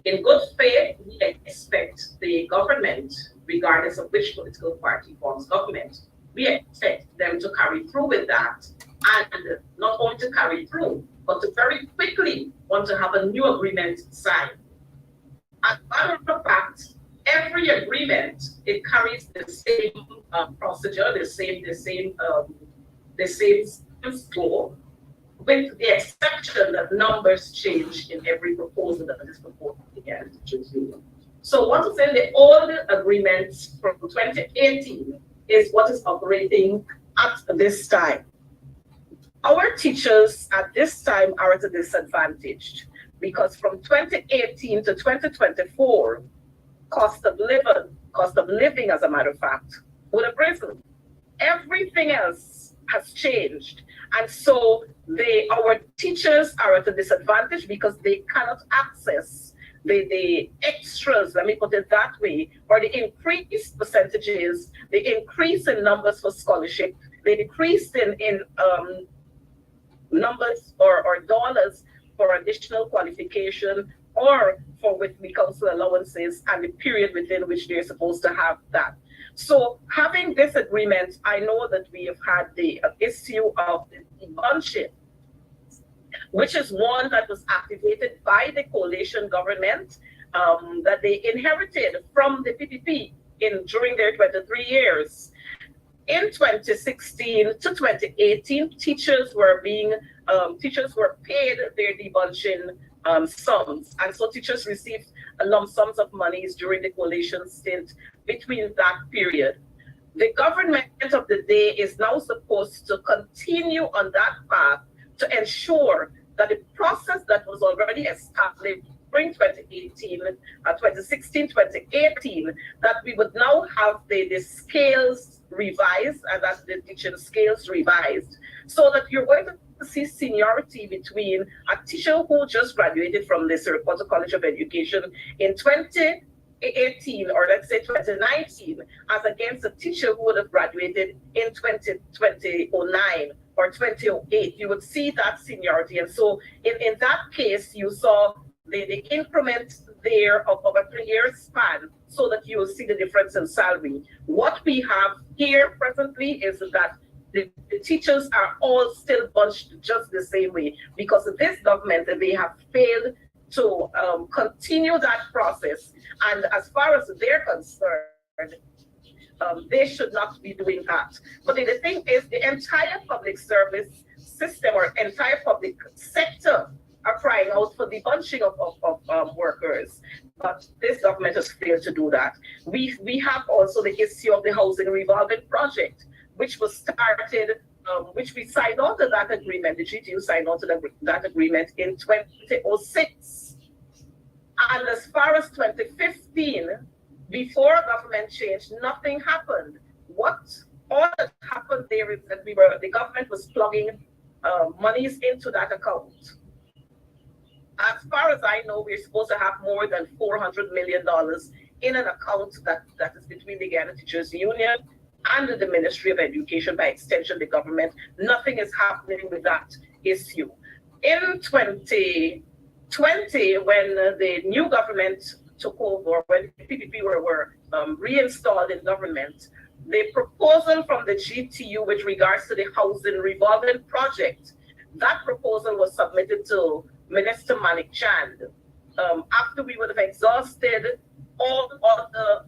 In good faith, we expect the government, regardless of which political party forms government, we expect them to carry through with that, and not only to carry through, but to very quickly want to have a new agreement signed. As a matter of fact, every agreement, it carries the same procedure, the same scope, with the exception that numbers change in every proposal that is proposed again. So what is in the old agreements from 2018 is what is operating at this time. Our teachers at this time are at a disadvantage because from 2018 to 2024, cost of living, as a matter of fact, would have risen. Everything else has changed. And so our teachers are at a disadvantage because they cannot access the extras, let me put it that way, or the increased percentages, the increase in numbers for scholarship, the decrease in numbers or dollars for additional qualification, or for with the council allowances and the period within which they're supposed to have that. So having this agreement, I know that we have had the issue of the bunching, which is one that was activated by the coalition government that they inherited from the PPP during their 23 years. In 2016 to 2018, teachers were paid their debunching sums, and so teachers received lump sums of monies during the coalition stint between that period. The government of the day is now supposed to continue on that path to ensure that the process that was already established during 2018, 2016, 2018, that we would now have the scales revised, and that's the teaching scales revised, so that you're going to see seniority between a teacher who just graduated from the Sirikota College of Education in 2018, or let's say 2019, as against a teacher who would have graduated in 2009 or 2008. You would see that seniority. And so in that case, you saw the increment there of a 3-year span, so that you will see the difference in salary. What we have here presently is that the teachers are all still bunched just the same way because of this government, they have failed to continue that process. And as far as they're concerned, they should not be doing that. But the thing is, the entire public service system or entire public sector are crying out for the bunching of workers. But this government has failed to do that. We have also the issue of the housing revolving project, which was started, which we signed on to that agreement, the GTU signed on to that agreement in 2006. And as far as 2015, before government change, nothing happened. All that happened there is that the government was plugging monies into that account. As far as I know, we're supposed to have more than $400 million in an account that is between the Ghana Teachers Union and the Ministry of Education, by extension, the government. Nothing is happening with that issue. In 2020, when the new government took over, when the PPP were reinstalled in government, the proposal from the GTU with regards to the housing revolving project, that proposal was submitted to Minister Manik Chand. After we would have exhausted all the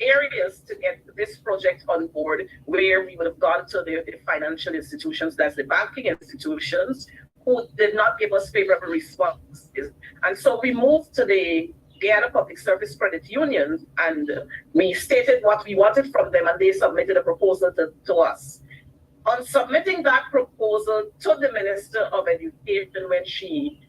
areas to get this project on board, where we would have gone to the financial institutions, that's the banking institutions, who did not give us favorable responses. And so we moved to the Guyana Public Service Credit Union, and we stated what we wanted from them, and they submitted a proposal to us. On submitting that proposal to the Minister of Education when she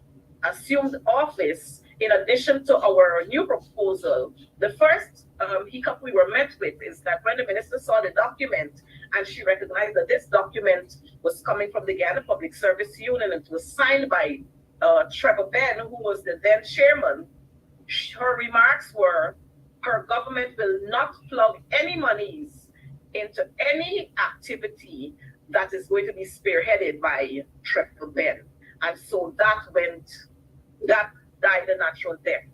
assumed office, in addition to our new proposal, the first hiccup we were met with is that when the minister saw the document and she recognized that this document was coming from the Guyana Public Service Union and it was signed by Trevor Ben, who was the then chairman, her remarks were, her government will not plug any monies into any activity that is going to be spearheaded by Trevor Ben. And so that died a natural death.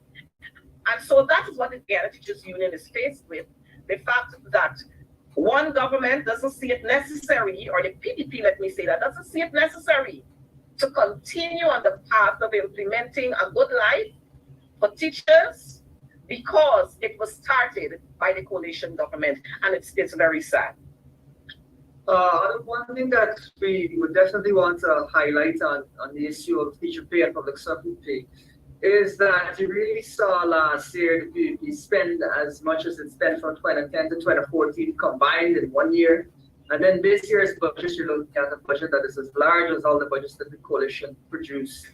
And so that is what the Guyana Teachers Union is faced with. The fact that one government doesn't see it necessary, or the PDP, let me say that, doesn't see it necessary to continue on the path of implementing a good life for teachers because it was started by the coalition government, and it's very sad. One thing that we would definitely want to highlight on the issue of teacher pay and public service pay is that you really saw last year the PPP spend as much as it spent from 2010 to 2014 combined in 1 year. And then this year's budget, you're looking at a budget that is as large as all the budgets that the coalition produced.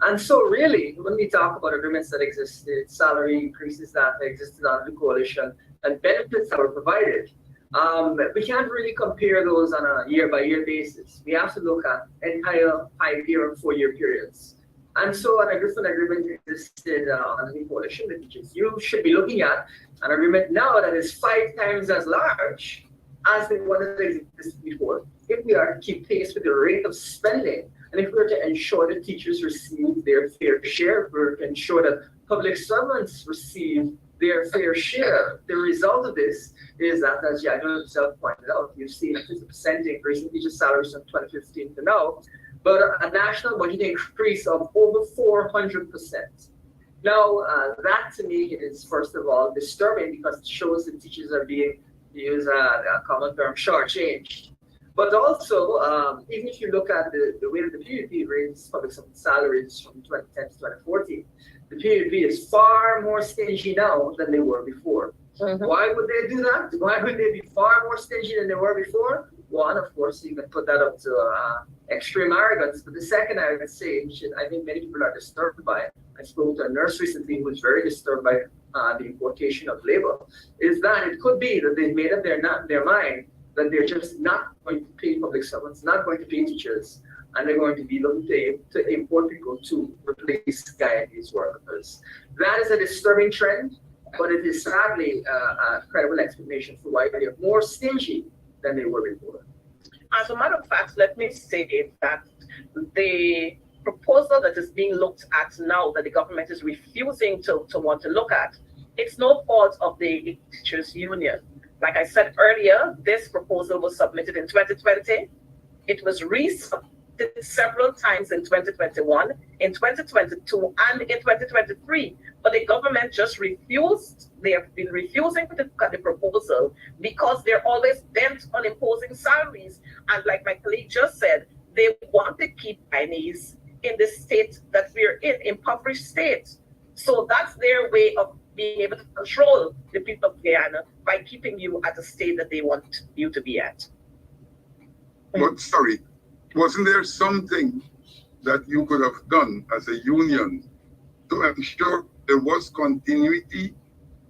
And so really, when we talk about agreements that existed, salary increases that existed under the coalition, and benefits that were provided, we can't really compare those on a year-by-year basis. We have to look at entire 5-year and 4-year periods. And so an agreement existed under the coalition, which is you should be looking at an agreement now that is 5 times as large as the one that existed before. If we are to keep pace with the rate of spending, and if we're to ensure that teachers receive their fair share, if we're to ensure that public servants receive their fair share, the result of this is that, as Yago himself pointed out, you've seen a 50% increase in teacher salaries from 2015 to now, but a national budget increase of over 400%. Now, that to me is, first of all, disturbing because it shows that teachers are being, to use a common term, shortchanged. But also, even if you look at the way that the PUP raised public salaries from 2010 to 2014, the PUP is far more stingy now than they were before. Mm-hmm. Why would they do that? Why would they be far more stingy than they were before? One, of course, you can put that up to extreme arrogance. But the second, I would say, which I think many people are disturbed by, I spoke to a nurse recently who was very disturbed by the importation of labor, is that it could be that they've made up their mind that they're just not going to pay public servants, not going to pay teachers, and they're going to be looking to import people to replace Guyanese workers. That is a disturbing trend, but it is sadly a credible explanation for why they are more stingy than they were before. As a matter of fact, let me say that the proposal that is being looked at now, that the government is refusing to want to look at, it's no fault of the teachers union. Like I said earlier, this proposal was submitted in 2020. It was resubmitted several times in 2021, in 2022, and in 2023. But the government just refused. They have been refusing to look at the proposal because they're always bent on imposing salaries. And like my colleague just said, they want to keep Guyanese in the state that we're in, impoverished state. So that's their way of being able to control the people of Guyana by keeping you at a state that they want you to be at. But sorry, wasn't there something that you could have done as a union to ensure there was continuity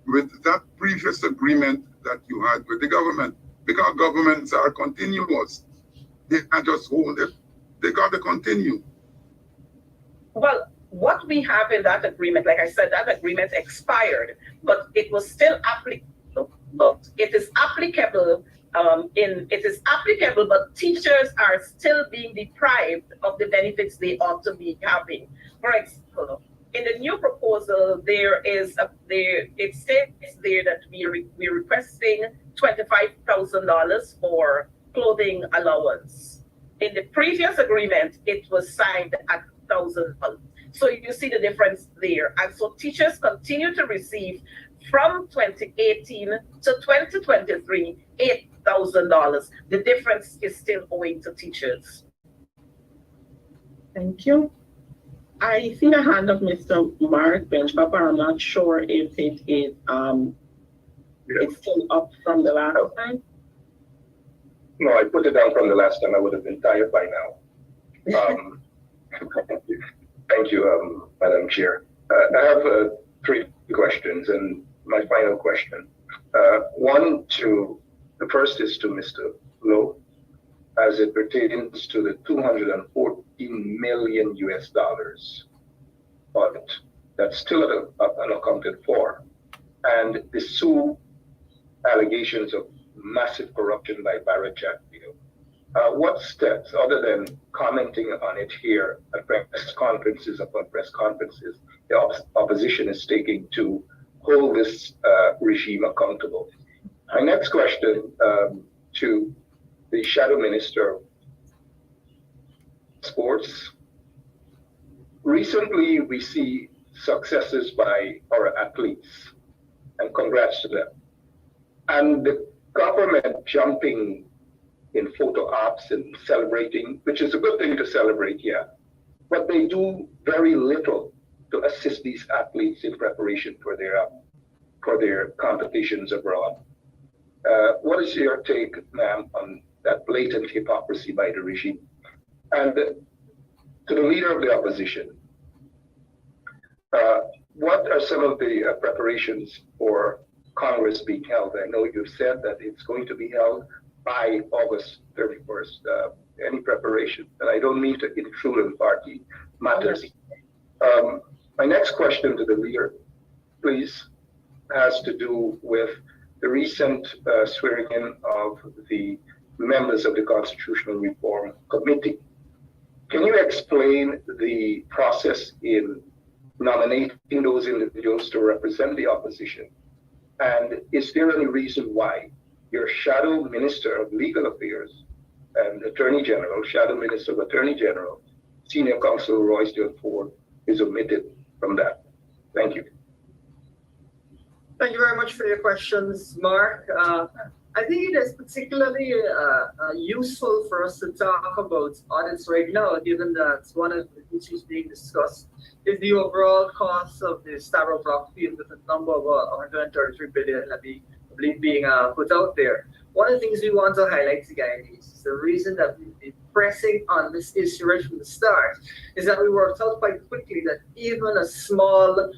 with that previous agreement that you had with the government? Because governments are continuous. They can't just hold it. They got to continue. Well, what we have in that agreement, like I said, that agreement expired, but it was still applicable. But it is applicable. It is applicable, but teachers are still being deprived of the benefits they ought to be having. For example, in the new proposal, it states there that we're requesting $25,000 for clothing allowance. In the previous agreement, it was signed at $1,000. So you see the difference there. And so teachers continue to receive from 2018 to 2023, $8,000. The difference is still owing to teachers. Thank you. I see the hand of Mr. Mark Benchpapa. I'm not sure if it is it's still up from the last time. No, I put it down from the last time. I would have been tired by now. Thank you, Madam Chair. I have 3 questions, and my final question. The first is to Mr. LOO, as it pertains to the $214 million audit that's still unaccounted for, and the Sioux allegations of massive corruption by Barrett Jackfield. What steps, other than commenting on it here at press conferences upon press conferences, the opposition is taking to hold this regime accountable? My next question to the Shadow Minister of Sports. Recently, we see successes by our athletes, and congrats to them. And the government jumping in photo ops and celebrating, which is a good thing to celebrate, yeah. But they do very little to assist these athletes in preparation for their competitions abroad. What is your take, ma'am, on that blatant hypocrisy by the regime? And to the leader of the opposition, what are some of the preparations for Congress being held? I know you've said that it's going to be held by August 31st. Any preparation? And I don't mean to intrude on party matters. My next question to the leader, please, has to do with the recent swearing in of the members of the Constitutional Reform Committee. Can you explain the process in nominating those individuals to represent the opposition? And is there any reason why your Shadow Minister of Legal Affairs and Attorney General, Shadow Minister of Attorney General, Senior Counsel Roysdale Ford, is omitted from that? Thank you. Thank you very much for your questions, Mark. I think it is particularly useful for us to talk about audits right now, given that one of the issues being discussed is the overall cost of the Stavro Block field with a number of 133 billion, I believe, being put out there. One of the things we want to highlight to Guyanese is the reason that we've been pressing on this issue right from the start is that we worked out quite quickly that even a small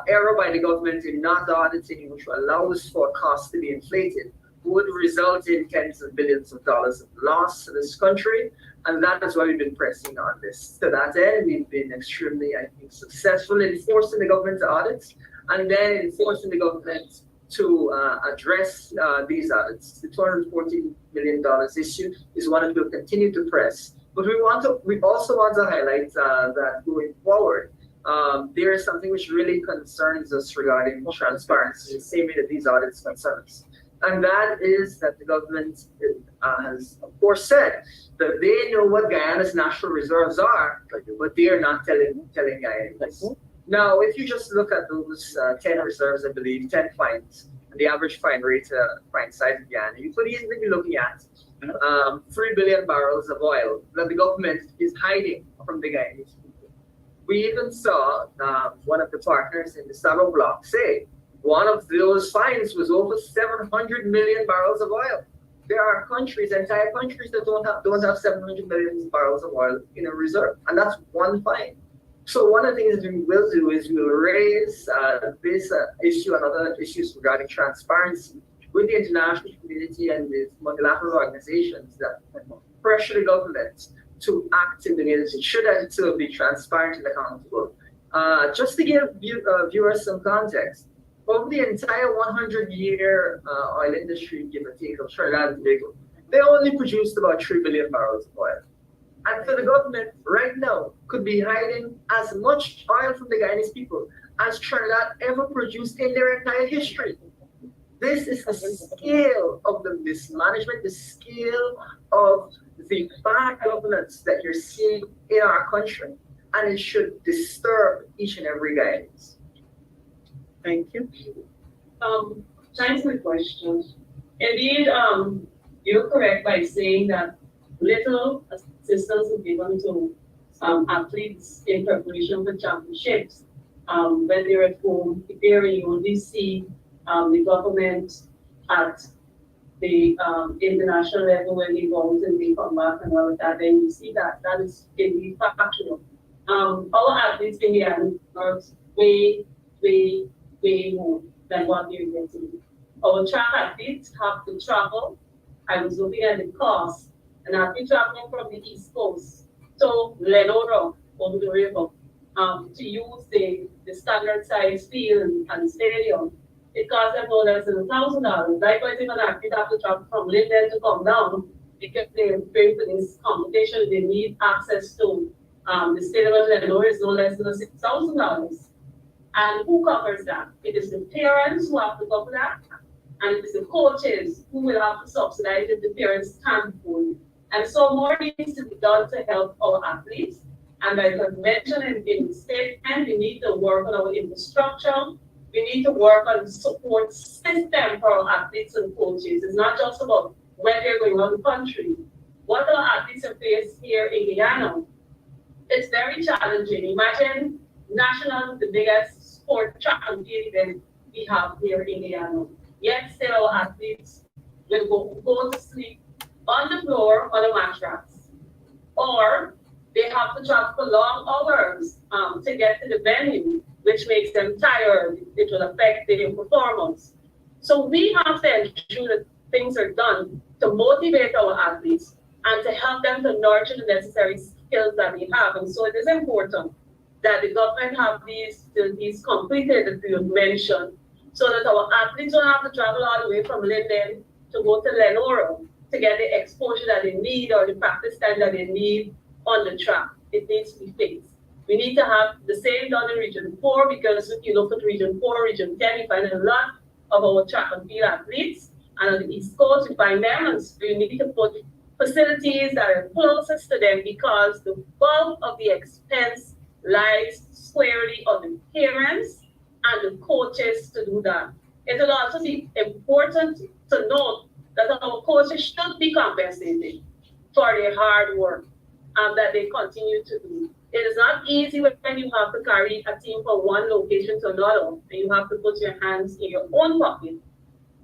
error by the government in not auditing, which allows for costs to be inflated, would result in tens of billions of dollars of loss to this country. And that is why we've been pressing on this. To that end, we've been extremely, I think, successful in forcing the government to audit, and then in forcing the government to address these audits. The $214 million issue is one that we'll continue to press. But we also want to highlight that going forward, there is something which really concerns us regarding transparency, the same way that these audits concern us. And that is that the government has, of course, said that they know what Guyana's natural reserves are, but they are not telling Guyanians. Now, if you just look at those 10 reserves, I believe, 10 finds, and the average fine rate, fine size in Guyana, you could easily be looking at 3 billion barrels of oil that the government is hiding from the Guyanese people. We even saw one of the partners in the Savo block say one of those fines was over 700 million barrels of oil. There are countries, entire countries, that don't have 700 million barrels of oil in a reserve, and that's one fine. So one of the things we will do is we'll raise this issue and other issues regarding transparency with the international community and with multilateral organizations that pressure the government to act in the way that it should and to be transparent and accountable. Just to give viewers some context, over the entire 100-year oil industry, give or take, of Trinidad and Tobago, they only produced about 3 billion barrels of oil. And so the government right now could be hiding as much oil from the Guyanese people as Trinidad ever produced in their entire history. This is the scale of the mismanagement, the scale of the bad governance that you're seeing in our country, and it should disturb each and every Guyanese. Thank you. Thanks for the question. Indeed, you're correct by saying that little assistance is given to athletes in preparation for championships. When they're at home preparing, you only see the government at the international level when they go out and they come back and all of that. Then you see that is indeed factual. Our athletes in the end are way more than what they're getting. Our track athletes have to travel. I was looking at the cost, and I've been traveling from the East Coast to Lenora over the river to use the standard size field and stadium. It costs them no less than $1,000. Likewise, if an athlete have to travel from Linden to come down because they're preparing for this competition, they need access to the stadium of Lenora is no less than $6,000. And who covers that? It is the parents who have to cover that, and it is the coaches who will have to subsidize if the parents can't afford it. And so more needs to be done to help our athletes. And like I mentioned in the statement, we need to work on our infrastructure. We need to work on the support system for our athletes and coaches. It's not just about when they're going out of the country. What our athletes are faced here in Guyana, it's very challenging. Imagine national, the biggest sport track and field event we have here in Guyana. Yet still our athletes will go to sleep on the floor on a mattress, or they have to travel for long hours to get to the venue, which makes them tired. It will affect their performance. So we have to ensure that things are done to motivate our athletes and to help them to nurture the necessary skills that we have. And so it is important that the government have these completed that you mentioned, so that our athletes don't have to travel all the way from Linden to go to Lenora to get the exposure that they need or the practice time that they need on the track. It needs to be fixed. We need to have the same done in Region 4, because if you look at Region 4, Region 10, you find a lot of our track and field athletes, and on the East Coast, you find them, and we need to put facilities that are closest to them, because the bulk of the expense lies squarely on the parents and the coaches to do that. It will also be important to note that our coaches should be compensated for their hard work that they continue to do. It is not easy when you have to carry a team from one location to another, and you have to put your hands in your own pocket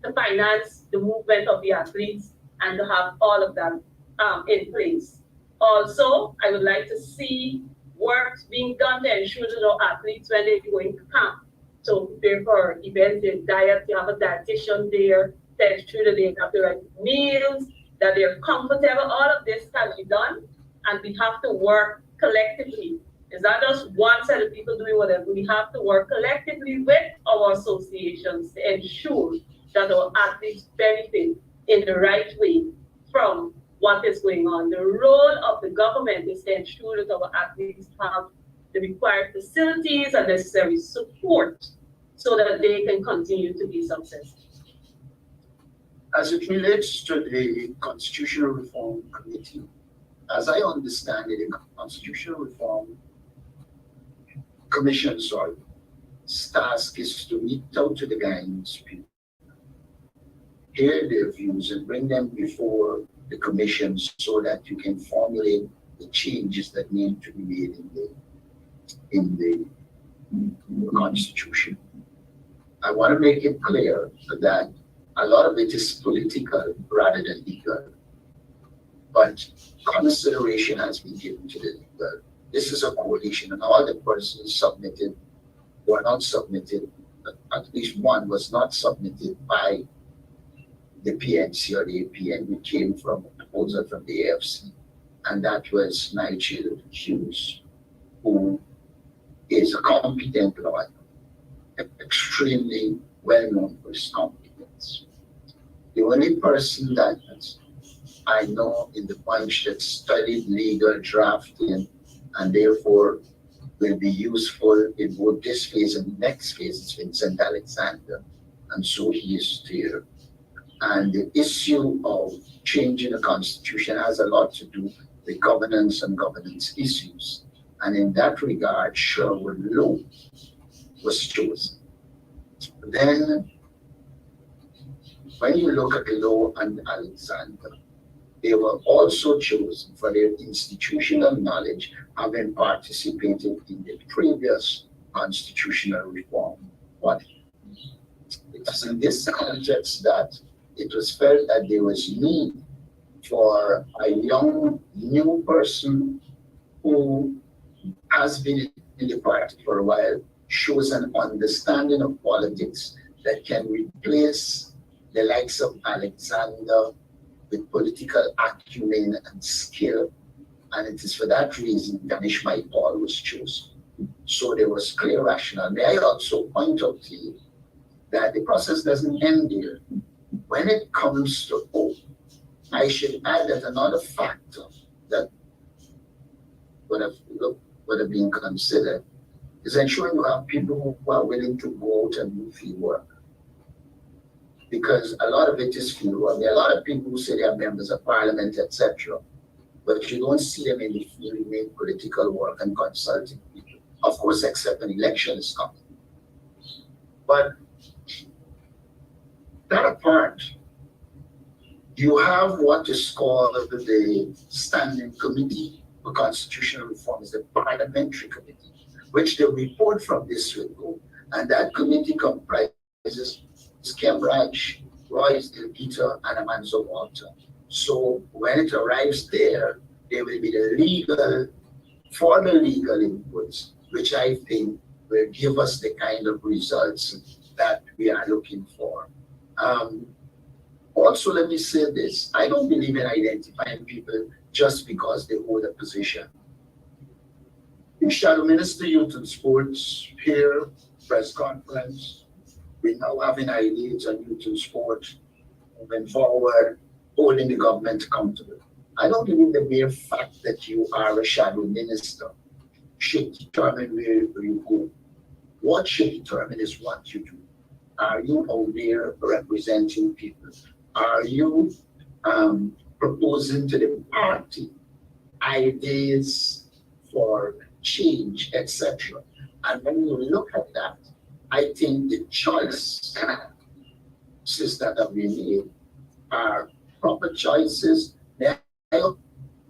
to finance the movement of the athletes and to have all of that in place. Also, I would like to see work being done to ensure that our athletes, when they go into camp, to prepare for events, their diet, you have a dietitian there to ensure that they have the right meals, that they're comfortable. All of this can be done, and we have to work collectively. It's not just one set of people doing whatever. We have to work collectively with our associations to ensure that our athletes benefit in the right way from what is going on. The role of the government is to ensure that our athletes have the required facilities and necessary support so that they can continue to be successful. As it relates to the Constitutional Reform Committee, as I understand it, the Constitutional Reform Commission's task is to reach out to the Guyanese people, hear their views, and bring them before the commission so that you can formulate the changes that need to be made in the Constitution. I want to make it clear that a lot of it is political rather than legal, but consideration has been given to the legal. This is a coalition, and all the persons submitted were not submitted, at least one was not submitted by the PNC or the APN. It came from a proposal from the AFC, and that was Nigel Hughes, who is a competent lawyer, extremely well known for his competence. The only person that I know in the bunch that studied legal drafting and therefore will be useful in both this phase and the next phase is Vincent Alexander, and so he is there. And the issue of changing the Constitution has a lot to do with governance and governance issues. And in that regard, Sherwood LOO was chosen. Then, when you look at LOO and Alexander, they were also chosen for their institutional knowledge, having participated in the previous constitutional reform body. It is in this context that it was felt that there was need for a young, new person who has been in the party for a while, shows an understanding of politics that can replace the likes of Alexander with political acumen and skill. And it is for that reason Danish Paul was chosen. So there was clear rationale. May I also point out to you that the process doesn't end here. When it comes to O, I should add that another factor that would have been considered is ensuring you have people who are willing to go out and do field work. Because a lot of it is field work. There are a lot of people who say they are members of parliament, etc., but you don't see them in the field doing political work and consulting people. Of course, except an election is coming. But that apart, you have what is called the Standing Committee for Constitutional Reform, is the Parliamentary Committee, which the report from this will go. And that committee comprises Cambridge, Royce, Delgita, and Amanzo Walter. So when it arrives there, there will be the formal legal inputs, which I think will give us the kind of results that we are looking for. Also, let me say this. I don't believe in identifying people just because they hold a position. The Shadow Minister Youth and Sports here, press conference. We now have an idea on youth and sport moving forward, holding the government accountable. I don't believe the mere fact that you are a shadow minister should determine where you go. What should determine is what you do. Are you out there representing people? Are you proposing to the party ideas for change, etc.? And when you look at that, I think the choices that have been made are proper choices. I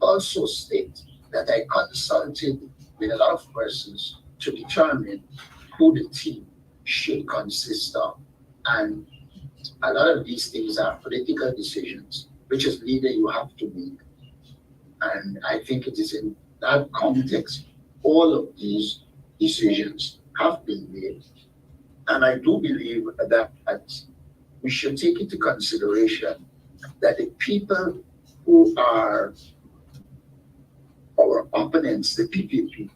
also state that I consulted with a lot of persons to determine who the team should consist of. And a lot of these things are political decisions, which as leader you have to make. And I think it is in that context, all of these decisions have been made. And I do believe that we should take into consideration that the people who are our opponents, the PPP,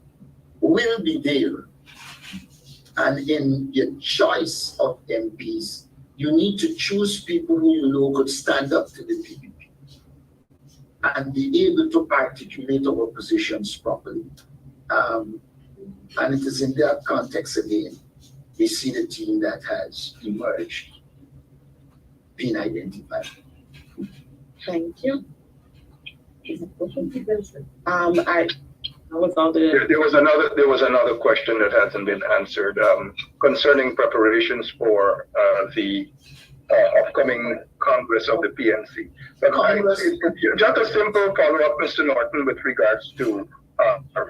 will be there. And in your choice of MPs, you need to choose people who you know could stand up to the PPP and be able to articulate our positions properly. And it is in that context again, we see the team that has emerged. being identified. Thank you. I was all the. There was another question that hasn't been answered concerning preparations for the upcoming Congress of the PNC. Just a simple follow-up, Mr. Norton, with regards to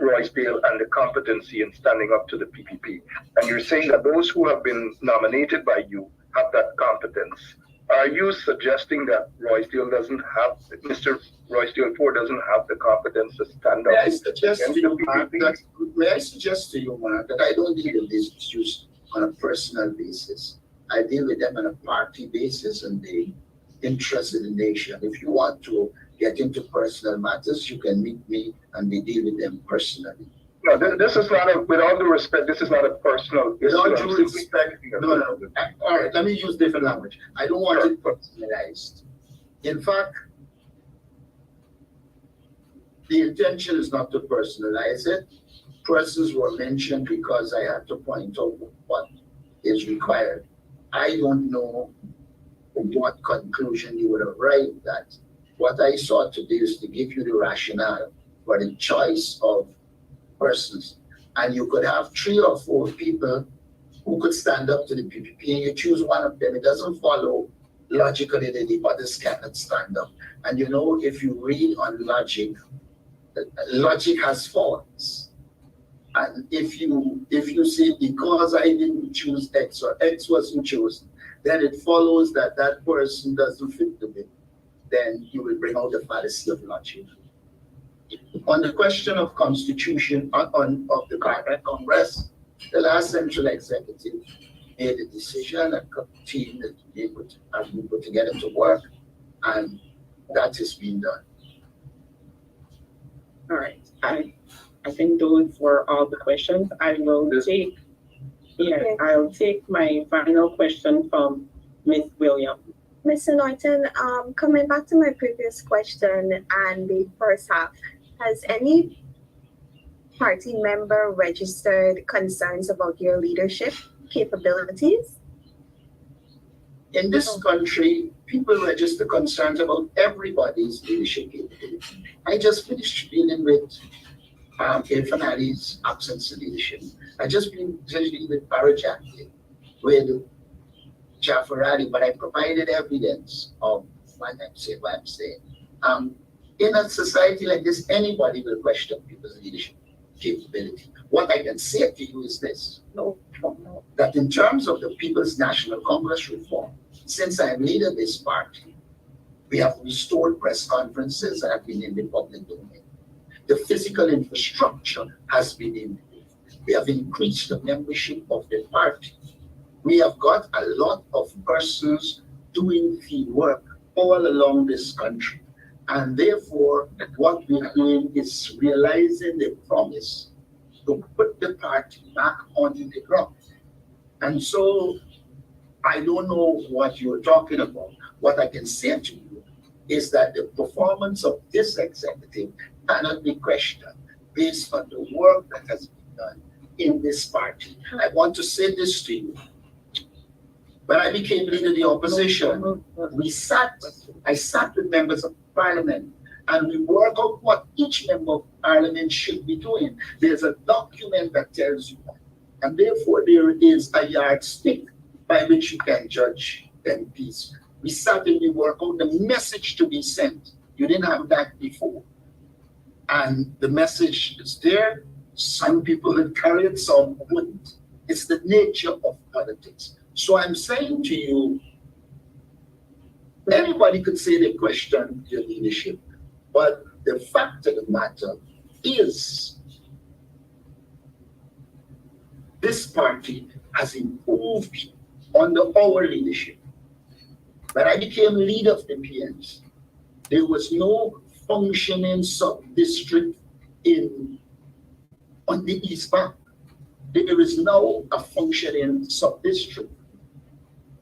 Royce Beale and the competency in standing up to the PPP. And you're saying that those who have been nominated by you have that competence. Are you suggesting that Mr. Royce Beale IV doesn't have the competence to stand up? May I suggest to you, Mark, that I don't deal with these issues on a personal basis. I deal with them on a party basis and the interest of the nation. If you want to get into personal matters, you can meet me and we deal with them personally. No, this is not with all due respect, this is not a personal issue. With all due respect, no. All right, let me use different language. I don't want it personalized. In fact, the intention is not to personalize it. Persons were mentioned because I had to point out what is required. I don't know what conclusion you would have arrived at. What I sought to do is to give you the rationale for the choice of persons. And you could have 3 or 4 people who could stand up to the PPP and you choose one of them. It doesn't follow logically that the others cannot stand up. And you know, if you read on logic, logic has faults. And if you say because I didn't choose X or X wasn't chosen, then it follows that that person doesn't fit the bill. Then you will bring out the fallacy of logic. On the question of constitution of the Congress, the last central executive made a decision, a team that they put together to work, and that is being done. All right. I think those were all the questions. I'll take my final question from Ms. Williams. Mr. Norton, coming back to my previous question and the first half, has any party member registered concerns about your leadership capabilities? In this country, people register concerns about everybody's leadership capability. I just finished dealing with Irfan Ali's absence of leadership. I just finished dealing with Parajati, with Jafar Ali, but I provided evidence of what I'm saying. In a society like this, anybody will question people's leadership capability. What I can say to you is this, that in terms of the People's National Congress reform, since I am leader of this party, we have restored press conferences that have been in the public domain. The physical infrastructure has been improved. We have increased the membership of the party. We have got a lot of persons doing field work all along this country. And therefore, what we're doing is realizing the promise to put the party back on the ground. And so I don't know what you're talking about. What I can say to you is that the performance of this executive cannot be questioned based on the work that has been done in this party. I want to say this to you. When I became leader of the opposition, I sat with members of parliament and we work out what each member of parliament should be doing. There's a document that tells you that. And therefore there is a yardstick by which you can judge MPs. We sat and we work out the message to be sent. You didn't have that before. And the message is there. Some people would carry it, some wouldn't. It's the nature of politics. So I'm saying to you, anybody could say they question your leadership, but the fact of the matter is this party has improved under our leadership. When I became leader of the PNC, there was no functioning sub-district on the East Bank. There is now a functioning sub-district.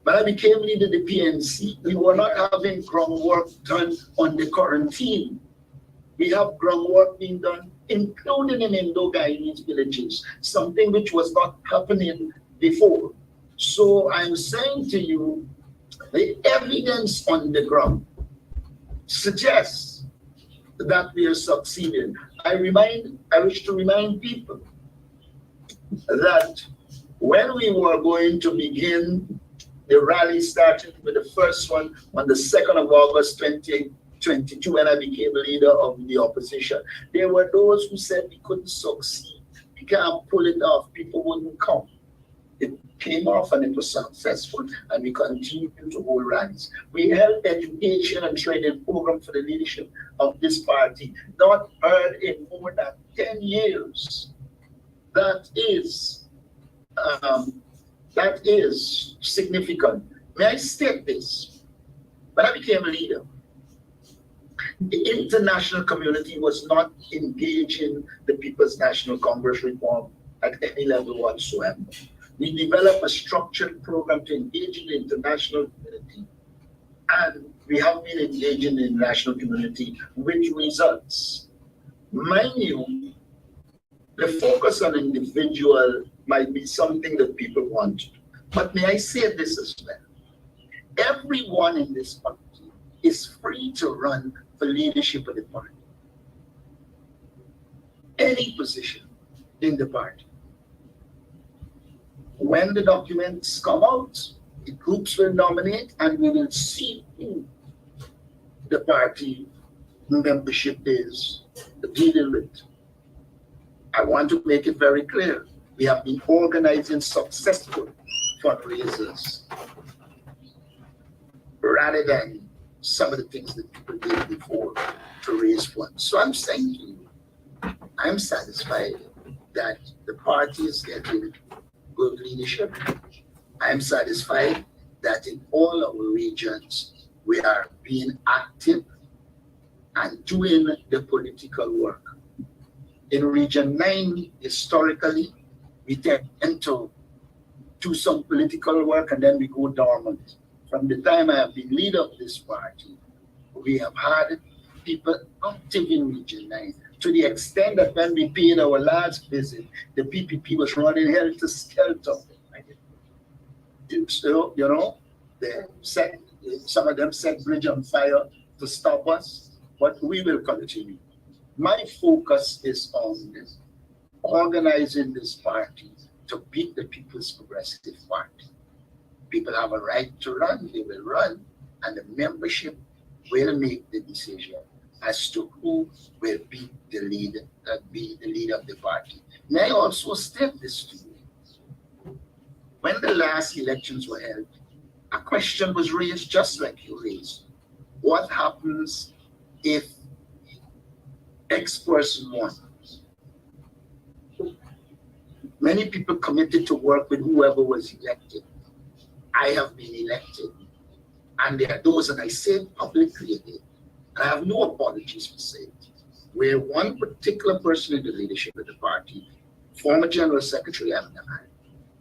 When I became leader of the PNC, we were not having groundwork done on the quarantine. We have groundwork being done, including in Indo-Guyanese villages, something which was not happening before. So I'm saying to you, The evidence on the ground suggests that we are succeeding. I wish to remind people that when we were going to begin the rally, starting with the first one on the 2nd of August 2022, when I became leader of the opposition, there were those who said we couldn't succeed. We can't pull it off. People wouldn't come. It came off and it was successful, and we continued to hold rallies. We held education and training program for the leadership of this party, not heard in more than 10 years. That is significant. May I state this? When I became a leader, the international community was not engaging the People's National Congress reform at any level whatsoever. We developed a structured program to engage in the international community, and we have been engaging the international community with results. Mind you, the focus on individual might be something that people want, but may I say this as well? Everyone in this party is free to run for leadership of the party. Any position in the party. When the documents come out, the groups will nominate and we will see who the party membership is dealing with. I want to make it very clear. We have been organizing successful fundraisers rather than some of the things that people did before to raise funds. So I'm saying to you, I'm satisfied that the party is getting good leadership. I'm satisfied that in all our regions, we are being active and doing the political work. In Region 9, historically, we tend to do some political work and then we go dormant. From the time I have been leader of this party, we have had people active in Region 9 to the extent that when we paid our last visit, the PPP was running helter-skelter. So, you know, some of them set bridge on fire to stop us, but we will continue. My focus is on this, organizing this party to beat the People's Progressive Party. People have a right to run, they will run, and the membership will make the decision as to who will be the leader of the party. May I also state this to you? When the last elections were held, a question was raised just like you raised. What happens if X person won? Many people committed to work with whoever was elected. I have been elected. And there are those, and I said publicly again, I have no apologies for saying it, where one particular person in the leadership of the party, former General Secretary Abdul,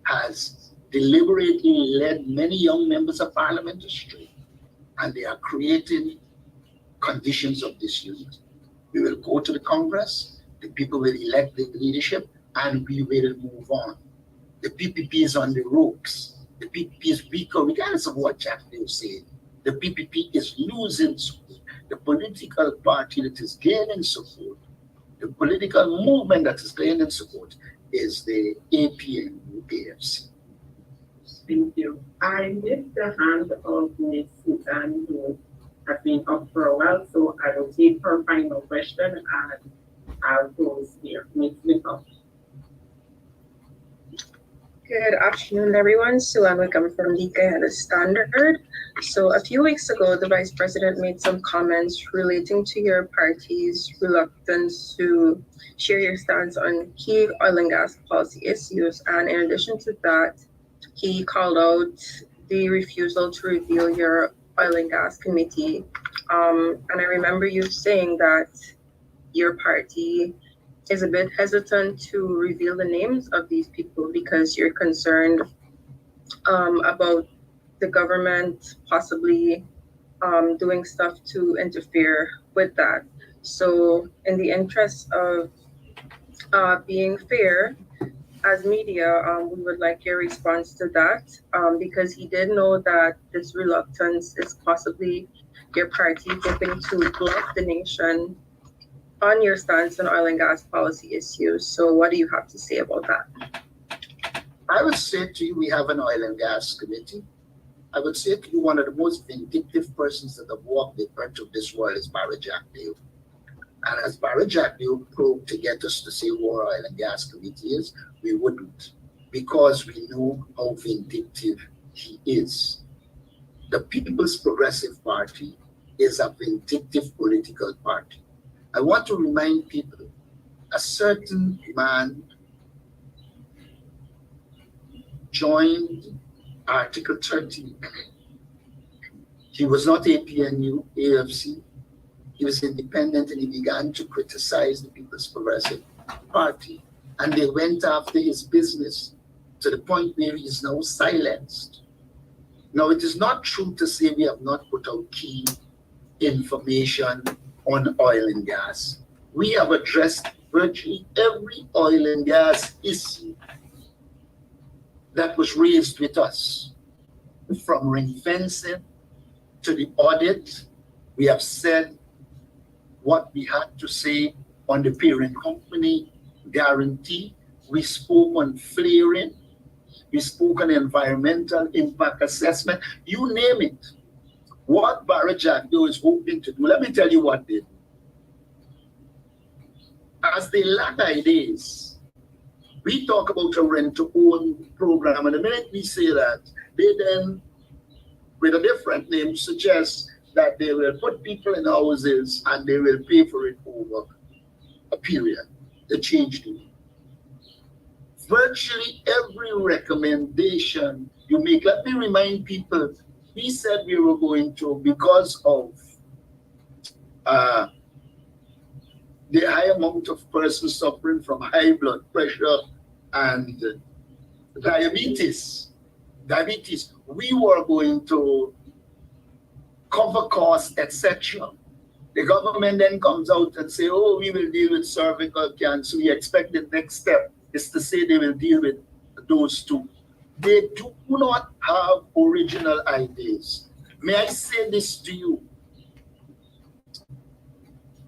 has deliberately led many young members of parliament astray, and they are creating conditions of disunity. We will go to the Congress, the people will elect the leadership, and we will move on. The PPP is on the ropes. The PPP is weaker, regardless of what Jack Neal said. The PPP is losing support. The political party that is gaining support, the political movement that is gaining support is the APN AFC. Thank you. I missed the hand of Ms. Susan, who has been up for a while, so I will take her final question and I'll close here. Ms. Nicole. Good afternoon, everyone. Suan Wickham from the Guyana Standard. So a few weeks ago, the Vice President made some comments relating to your party's reluctance to share your stance on key oil and gas policy issues. And in addition to that, he called out the refusal to reveal your oil and gas committee. And I remember you saying that your party is a bit hesitant to reveal the names of these people because you're concerned about the government possibly doing stuff to interfere with that. So in the interest of being fair, as media, we would like your response to that, because he did know that this reluctance is possibly your party hoping to block the nation on your stance on oil and gas policy issues. So what do you have to say about that? I would say to you, we have an oil and gas committee. I would say to you, one of the most vindictive persons that have walked the earth of this world is Barry Jackdale. And as Barry Jackdale probed to get us to say who our oil and gas committee is, we wouldn't, because we know how vindictive he is. The People's Progressive Party is a vindictive political party. I want to remind people, a certain man joined Article 13. He was not APNU, AFC. He was independent, and he began to criticize the People's Progressive Party. And they went after his business to the point where he is now silenced. Now, it is not true to say we have not put out key information on oil and gas. We have addressed virtually every oil and gas issue that was raised with us, from ring fencing to the audit. We have said what we had to say on the parent company guarantee. We spoke on flaring. We spoke on environmental impact assessment. You name it. What Barry Jackdo is hoping to do, let me tell you what they do. As they lack ideas, we talk about a rent-to-own program, and the minute we say that, they then, with a different name, suggest that they will put people in houses and they will pay for it over a period. They changed it. Virtually every recommendation you make, let me remind people, we said we were going to, because of the high amount of persons suffering from high blood pressure and diabetes, we were going to cover costs, etc. The government then comes out and say, oh, we will deal with cervical cancer. We expect the next step is to say they will deal with those two. They do not have original ideas. May I say this to you?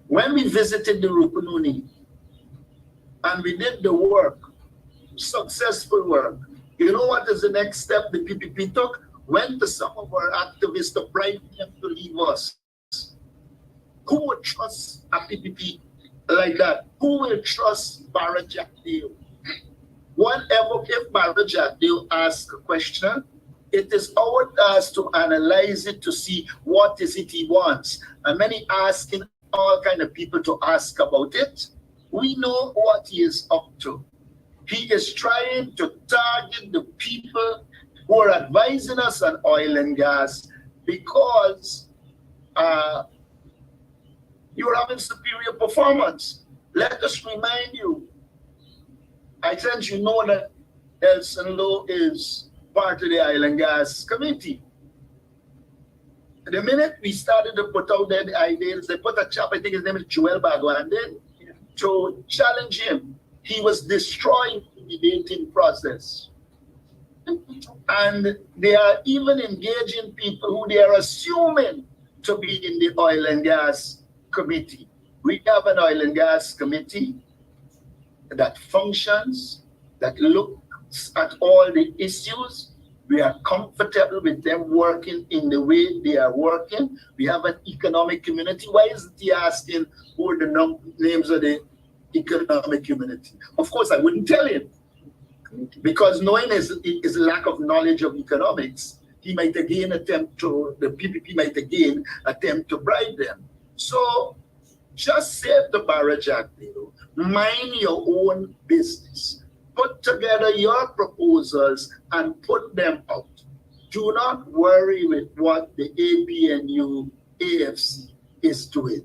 When we visited the Rupununi and we did the work, successful work, you know what is the next step the PPP took? Went to some of our activists to bribe them to leave us. Who would trust a PPP like that? Who will trust Barry Jackdale? Whatever, if Barry Jackdale asks a question, it is our task to analyze it to see what is it he wants. And many asking all kind of people to ask about it. We know what he is up to. He is trying to target the people who are advising us on oil and gas because you're having superior performance. Let us remind you, I think you know that LOO is part of the oil and gas committee. The minute we started to put out there the ideas, they put a chap, I think his name is Joel Bagwandin, to challenge him. He was destroying the debating process. And they are even engaging people who they are assuming to be in the oil and gas committee. We have an oil and gas committee that functions, that looks at all the issues. We are comfortable with them working in the way they are working. We have an economic community. Why isn't he asking who are the names of the economic community? Of course, I wouldn't tell him, because knowing his lack of knowledge of economics, he might again attempt to, the PPP might again attempt to bribe them. So just say to Barry Jackdale, mind your own business. Put together your proposals and put them out. Do not worry with what the APNU AFC is doing.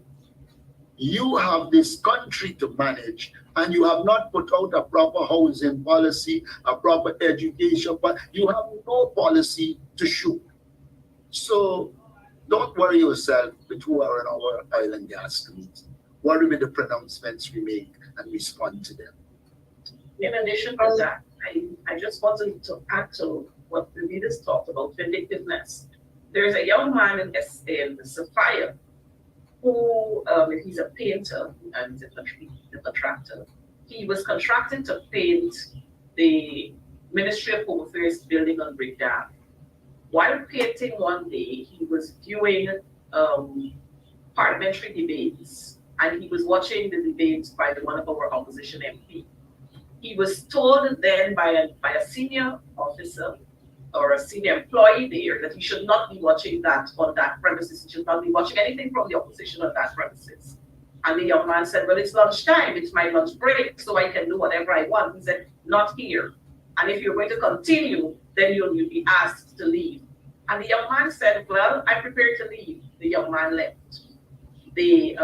You have this country to manage, and you have not put out a proper housing policy, a proper education, but you have no policy to shoot. So don't worry yourself with who are in our oil and gas committee. Worry with the pronouncements we make and respond to them. In addition to that, I just wanted to add to what the leaders talked about vindictiveness. There's a young man in Sophia who he's a painter and he's a contractor. He was contracted to paint the Ministry of Home Affairs building on Brick Dam. While painting one day, he was viewing parliamentary debates, and he was watching the debates by one of our opposition MP. He was told then by a senior officer or a senior employee there that he should not be watching that on that premises. He should not be watching anything from the opposition on that premises. And the young man said, well, it's lunchtime, it's my lunch break, so I can do whatever I want. He said, not here. And if you're going to continue, then you'll be asked to leave. And the young man said, well, I'm prepared to leave. The young man left. The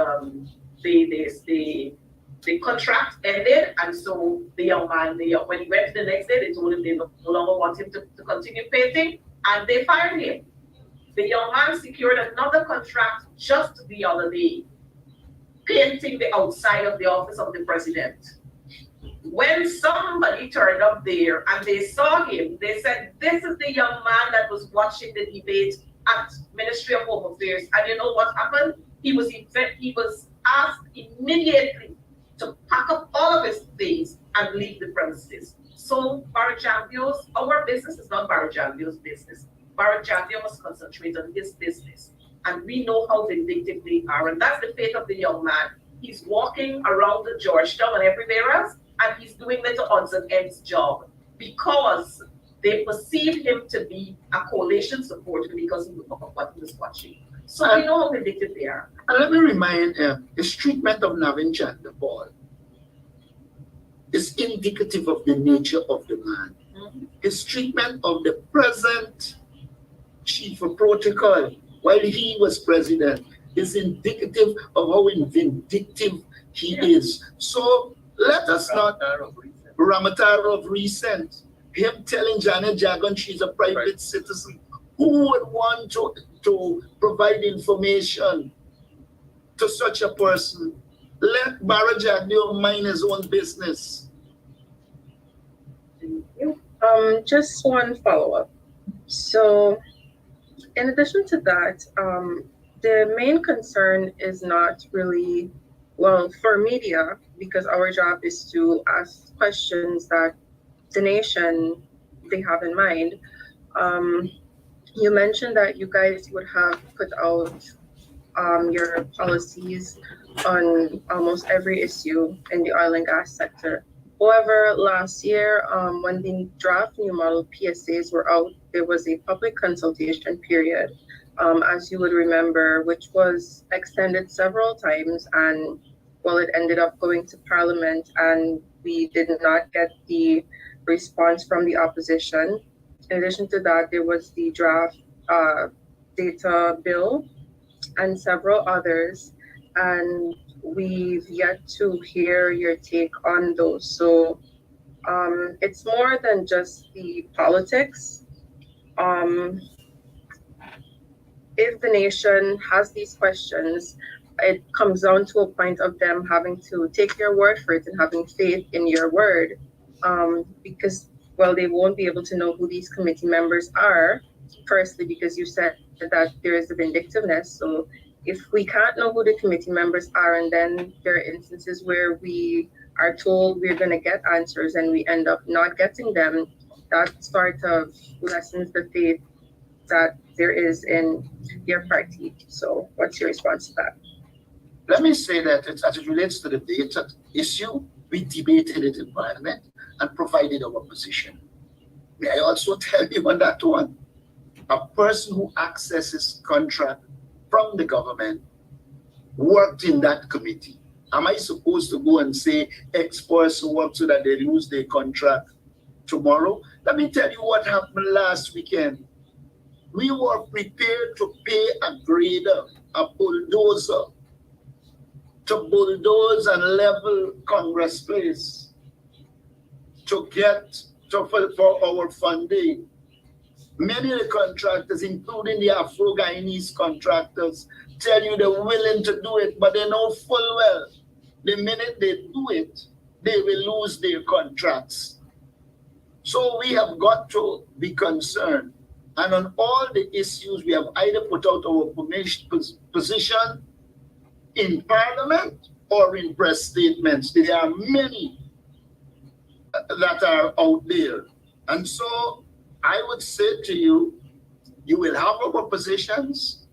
contract ended, and so the young man, when he went the next day, they told him they no longer want him to continue painting, and they fired him. The young man secured another contract just the other day, painting the outside of the office of the president. When somebody turned up there and they saw him, they said, this is the young man that was watching the debate at Ministry of Home Affairs. And you know what happened? He was asked immediately to pack up all of his things and leave the premises. So Barajambio's, our business is not Barajambio's business. Barajambio must concentrate on his business. And we know how vindictive they are. And that's the fate of the young man. He's walking around the Georgetown and everywhere else, and he's doing little odds and ends job because they perceive him to be a coalition supporter because of what he was watching. So we know how vindictive they are. And let me remind his treatment of Navin Chandapal is indicative of the nature of the man. His treatment of the present chief of protocol while he was president is indicative of how vindictive he is. So let us not, Ramataro of recent, him telling Janet Jagan she's a private citizen. Who would want to provide information to such a person? Let Barajagdio mind his own business. Just one follow-up. So, in addition to that, the main concern is not really, well, for media, because our job is to ask questions that the nation they have in mind. You mentioned that you guys would have put out your policies on almost every issue in the oil and gas sector. However, last year, when the draft new model PSAs were out, there was a public consultation period, as you would remember, which was extended several times, and well, it ended up going to Parliament, and we did not get the response from the opposition. In addition to that, there was the draft data bill and several others, and we've yet to hear your take on those. So it's more than just the politics. If the nation has these questions, it comes down to a point of them having to take your word for it and having faith in your word, because, well, they won't be able to know who these committee members are. Firstly, because you said that there is a vindictiveness. So if we can't know who the committee members are, and then there are instances where we are told we're going to get answers and we end up not getting them, that sort of lessens the faith that there is in your party. So what's your response to that? Let me say that as it relates to the data issue, we debated it in Parliament and provided our position. May I also tell you on that one? A person who accesses contract from the government worked in that committee. Am I supposed to go and say X person worked so that they lose their contract tomorrow? Let me tell you what happened last weekend. We were prepared to pay a grader, a bulldozer, to bulldoze and level Congress Place to for our funding. Many of the contractors, including the Afro-Guyanese contractors, tell you they're willing to do it, but they know full well the minute they do it, they will lose their contracts. So we have got to be concerned. And on all the issues, we have either put out our position in Parliament or in press statements. There are many that are out there. And so I would say to you, you will have our positions.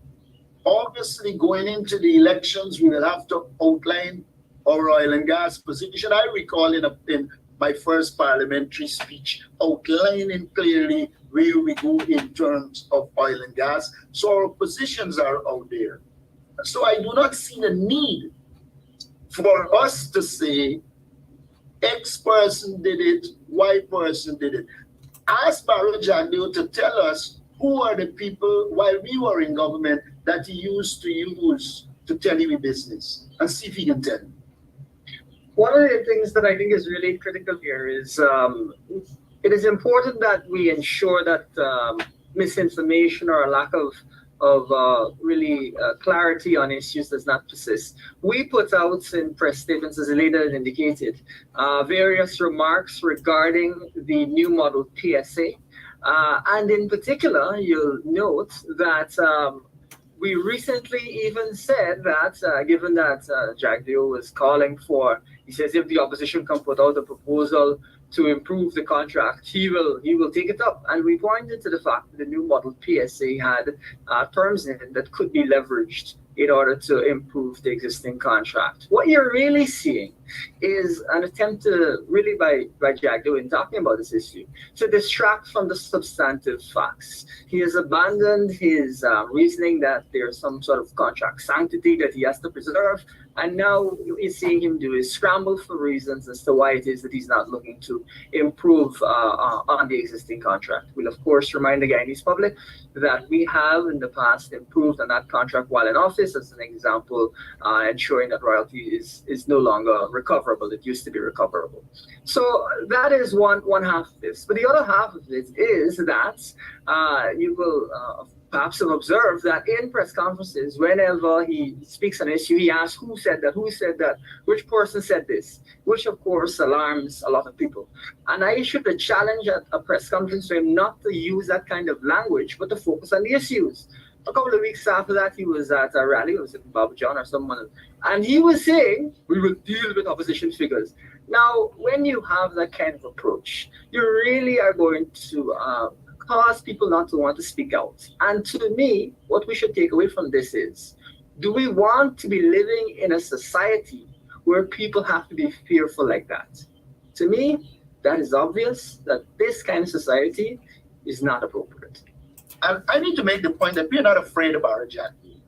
Obviously, going into the elections, we will have to outline our oil and gas position. I recall in my first parliamentary speech outlining clearly where we go in terms of oil and gas. So our positions are out there. So I do not see the need for us to say X person did it, Y person did it. Ask Barry Jagdeo to tell us who are the people while we were in government that he used to use to tell you business, and see if he can tell you. One of the things that I think is really critical here is it is important that we ensure that misinformation or a lack of really clarity on issues does not persist. We put out in press statements, as the leader has indicated, various remarks regarding the new model PSA. And in particular, you'll note that we recently even said that, given that Jagdeo was calling for, he says if the opposition can put out a proposal to improve the contract, he will take it up. And we pointed to the fact that the new model PSA had terms in it that could be leveraged in order to improve the existing contract. What you're really seeing is an attempt to really by Jagdeo in talking about this issue to distract from the substantive facts. He has abandoned his reasoning that there's some sort of contract sanctity that he has to preserve, and now you're seeing him do is scramble for reasons as to why it is that he's not looking to improve on the existing contract. We'll of course remind the Guyanese public that we have in the past improved on that contract while in office, as an example, ensuring that royalty is no longer recoverable. It used to be recoverable. So that is one half of this. But the other half of this is that you will perhaps have observed that in press conferences, whenever he speaks on an issue, he asks who said that, which person said this, which of course alarms a lot of people. And I issued a challenge at a press conference for him not to use that kind of language, but to focus on the issues. A couple of weeks after that, he was at a rally, was it Bob John or someone, and he was saying, we will deal with opposition figures. Now, when you have that kind of approach, you really are going to cause people not to want to speak out. And to me, what we should take away from this is, do we want to be living in a society where people have to be fearful like that? To me, that is obvious that this kind of society is not appropriate. And I need to make the point that we're not afraid of our Jagdeo.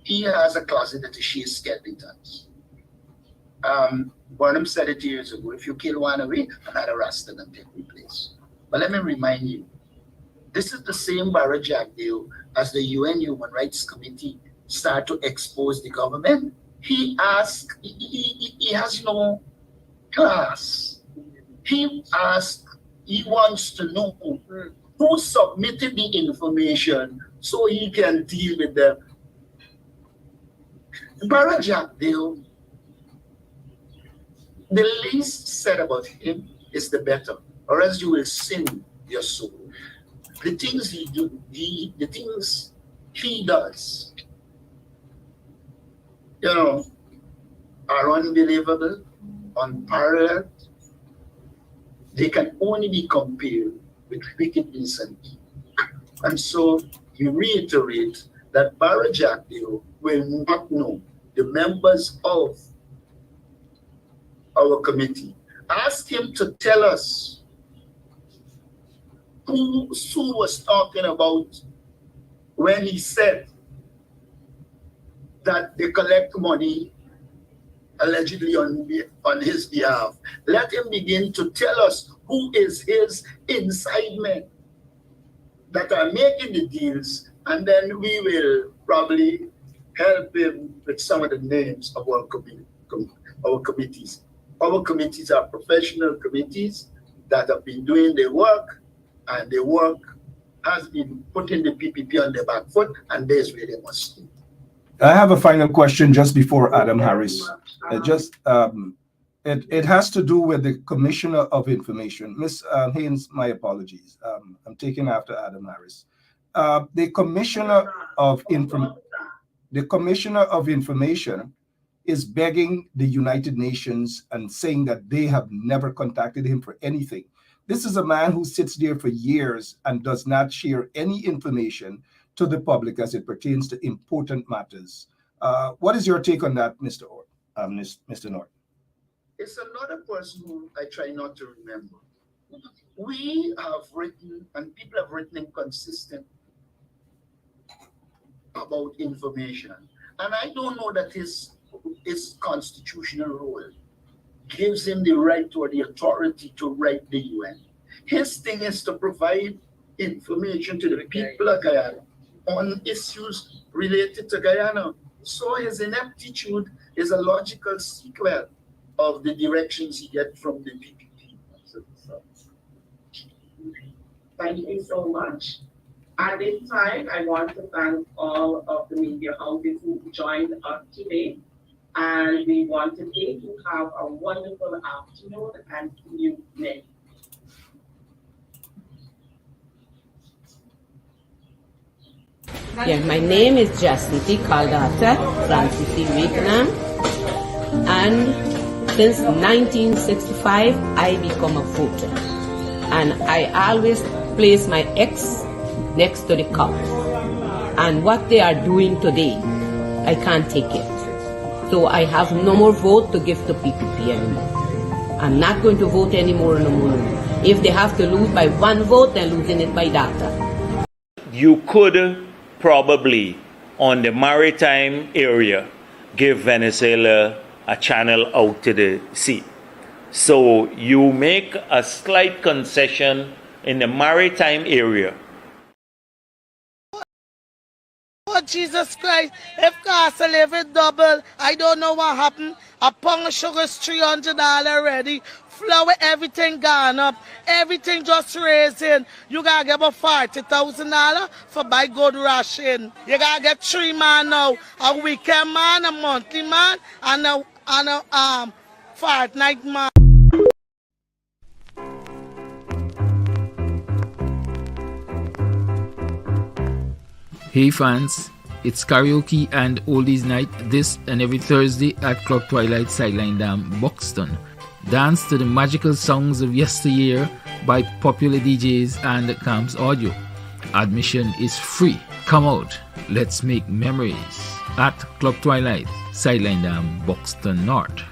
He has a closet that is skeletons. Burnham said it years ago, if you kill one away, another Rasta can take place. But let me remind you, this is the same Barry Jagdeo as the UN Human Rights Committee start to expose the government. He asked, he has no class. He wants to know who submitted the information so he can deal with them. Barry Jagdeo, the least said about him is the better, or else you will sin your soul. The things he do, the things he does, are unbelievable, unparalleled. They can only be compared with wickedness and evil. And so we reiterate that Barry Jagdeo will not know the members of our committee. Ask him to tell us who Sue was talking about when he said that they collect money allegedly on his behalf. Let him begin to tell us who is his inside men that are making the deals, and then we will probably help him with some of the names of our committees. Our committees are professional committees that have been doing their work, and the work has been putting the PPP on the back foot, and there's where they must stay. I have a final question just before Adam Harris. It has to do with the Commissioner of Information. Miss Haynes, my apologies. I'm taking after Adam Harris. The Commissioner of Information is begging the United Nations and saying that they have never contacted him for anything. This is a man who sits there for years and does not share any information to the public as it pertains to important matters. What is your take on that, Mr. Norton? It's another person who I try not to remember. We have written, and people have written inconsistent about information. And I don't know that his constitutional role gives him the right or the authority to write the UN. His thing is to provide information to the people of Guyana on issues related to Guyana. So his ineptitude is a logical sequel of the directions he gets from the PPP. Thank you so much. At this time, I want to thank all of the media houses who joined us today. And we want to say you have a wonderful afternoon and see you next. Yeah, my name is Jacinty Caldata Francis Wakenham, and since 1965 I become a voter, and I always place my X next to the cup, and what they are doing today, I can't take it. So I have no more vote to give to PPP anymore. I'm not going to vote anymore no more. If they have to lose by one vote, they're losing it by data. You could probably, on the maritime area, give Venezuela a channel out to the sea. So you make a slight concession in the maritime area. Oh, Jesus Christ, if cost of living double, I don't know what happened. A pound of sugar is $300 already. Flour, everything gone up. Everything just raising. You gotta get about $40,000 for buy good ration. You gotta get 3 man now. A weekend man, a monthly man, and a fortnight man. Hey fans, it's karaoke and oldies night this and every Thursday at Club Twilight Sideline Dam, Buxton. Dance to the magical songs of yesteryear by popular DJs and Camps Audio. Admission is free. Come out, let's make memories at Club Twilight Sideline Dam, Buxton North.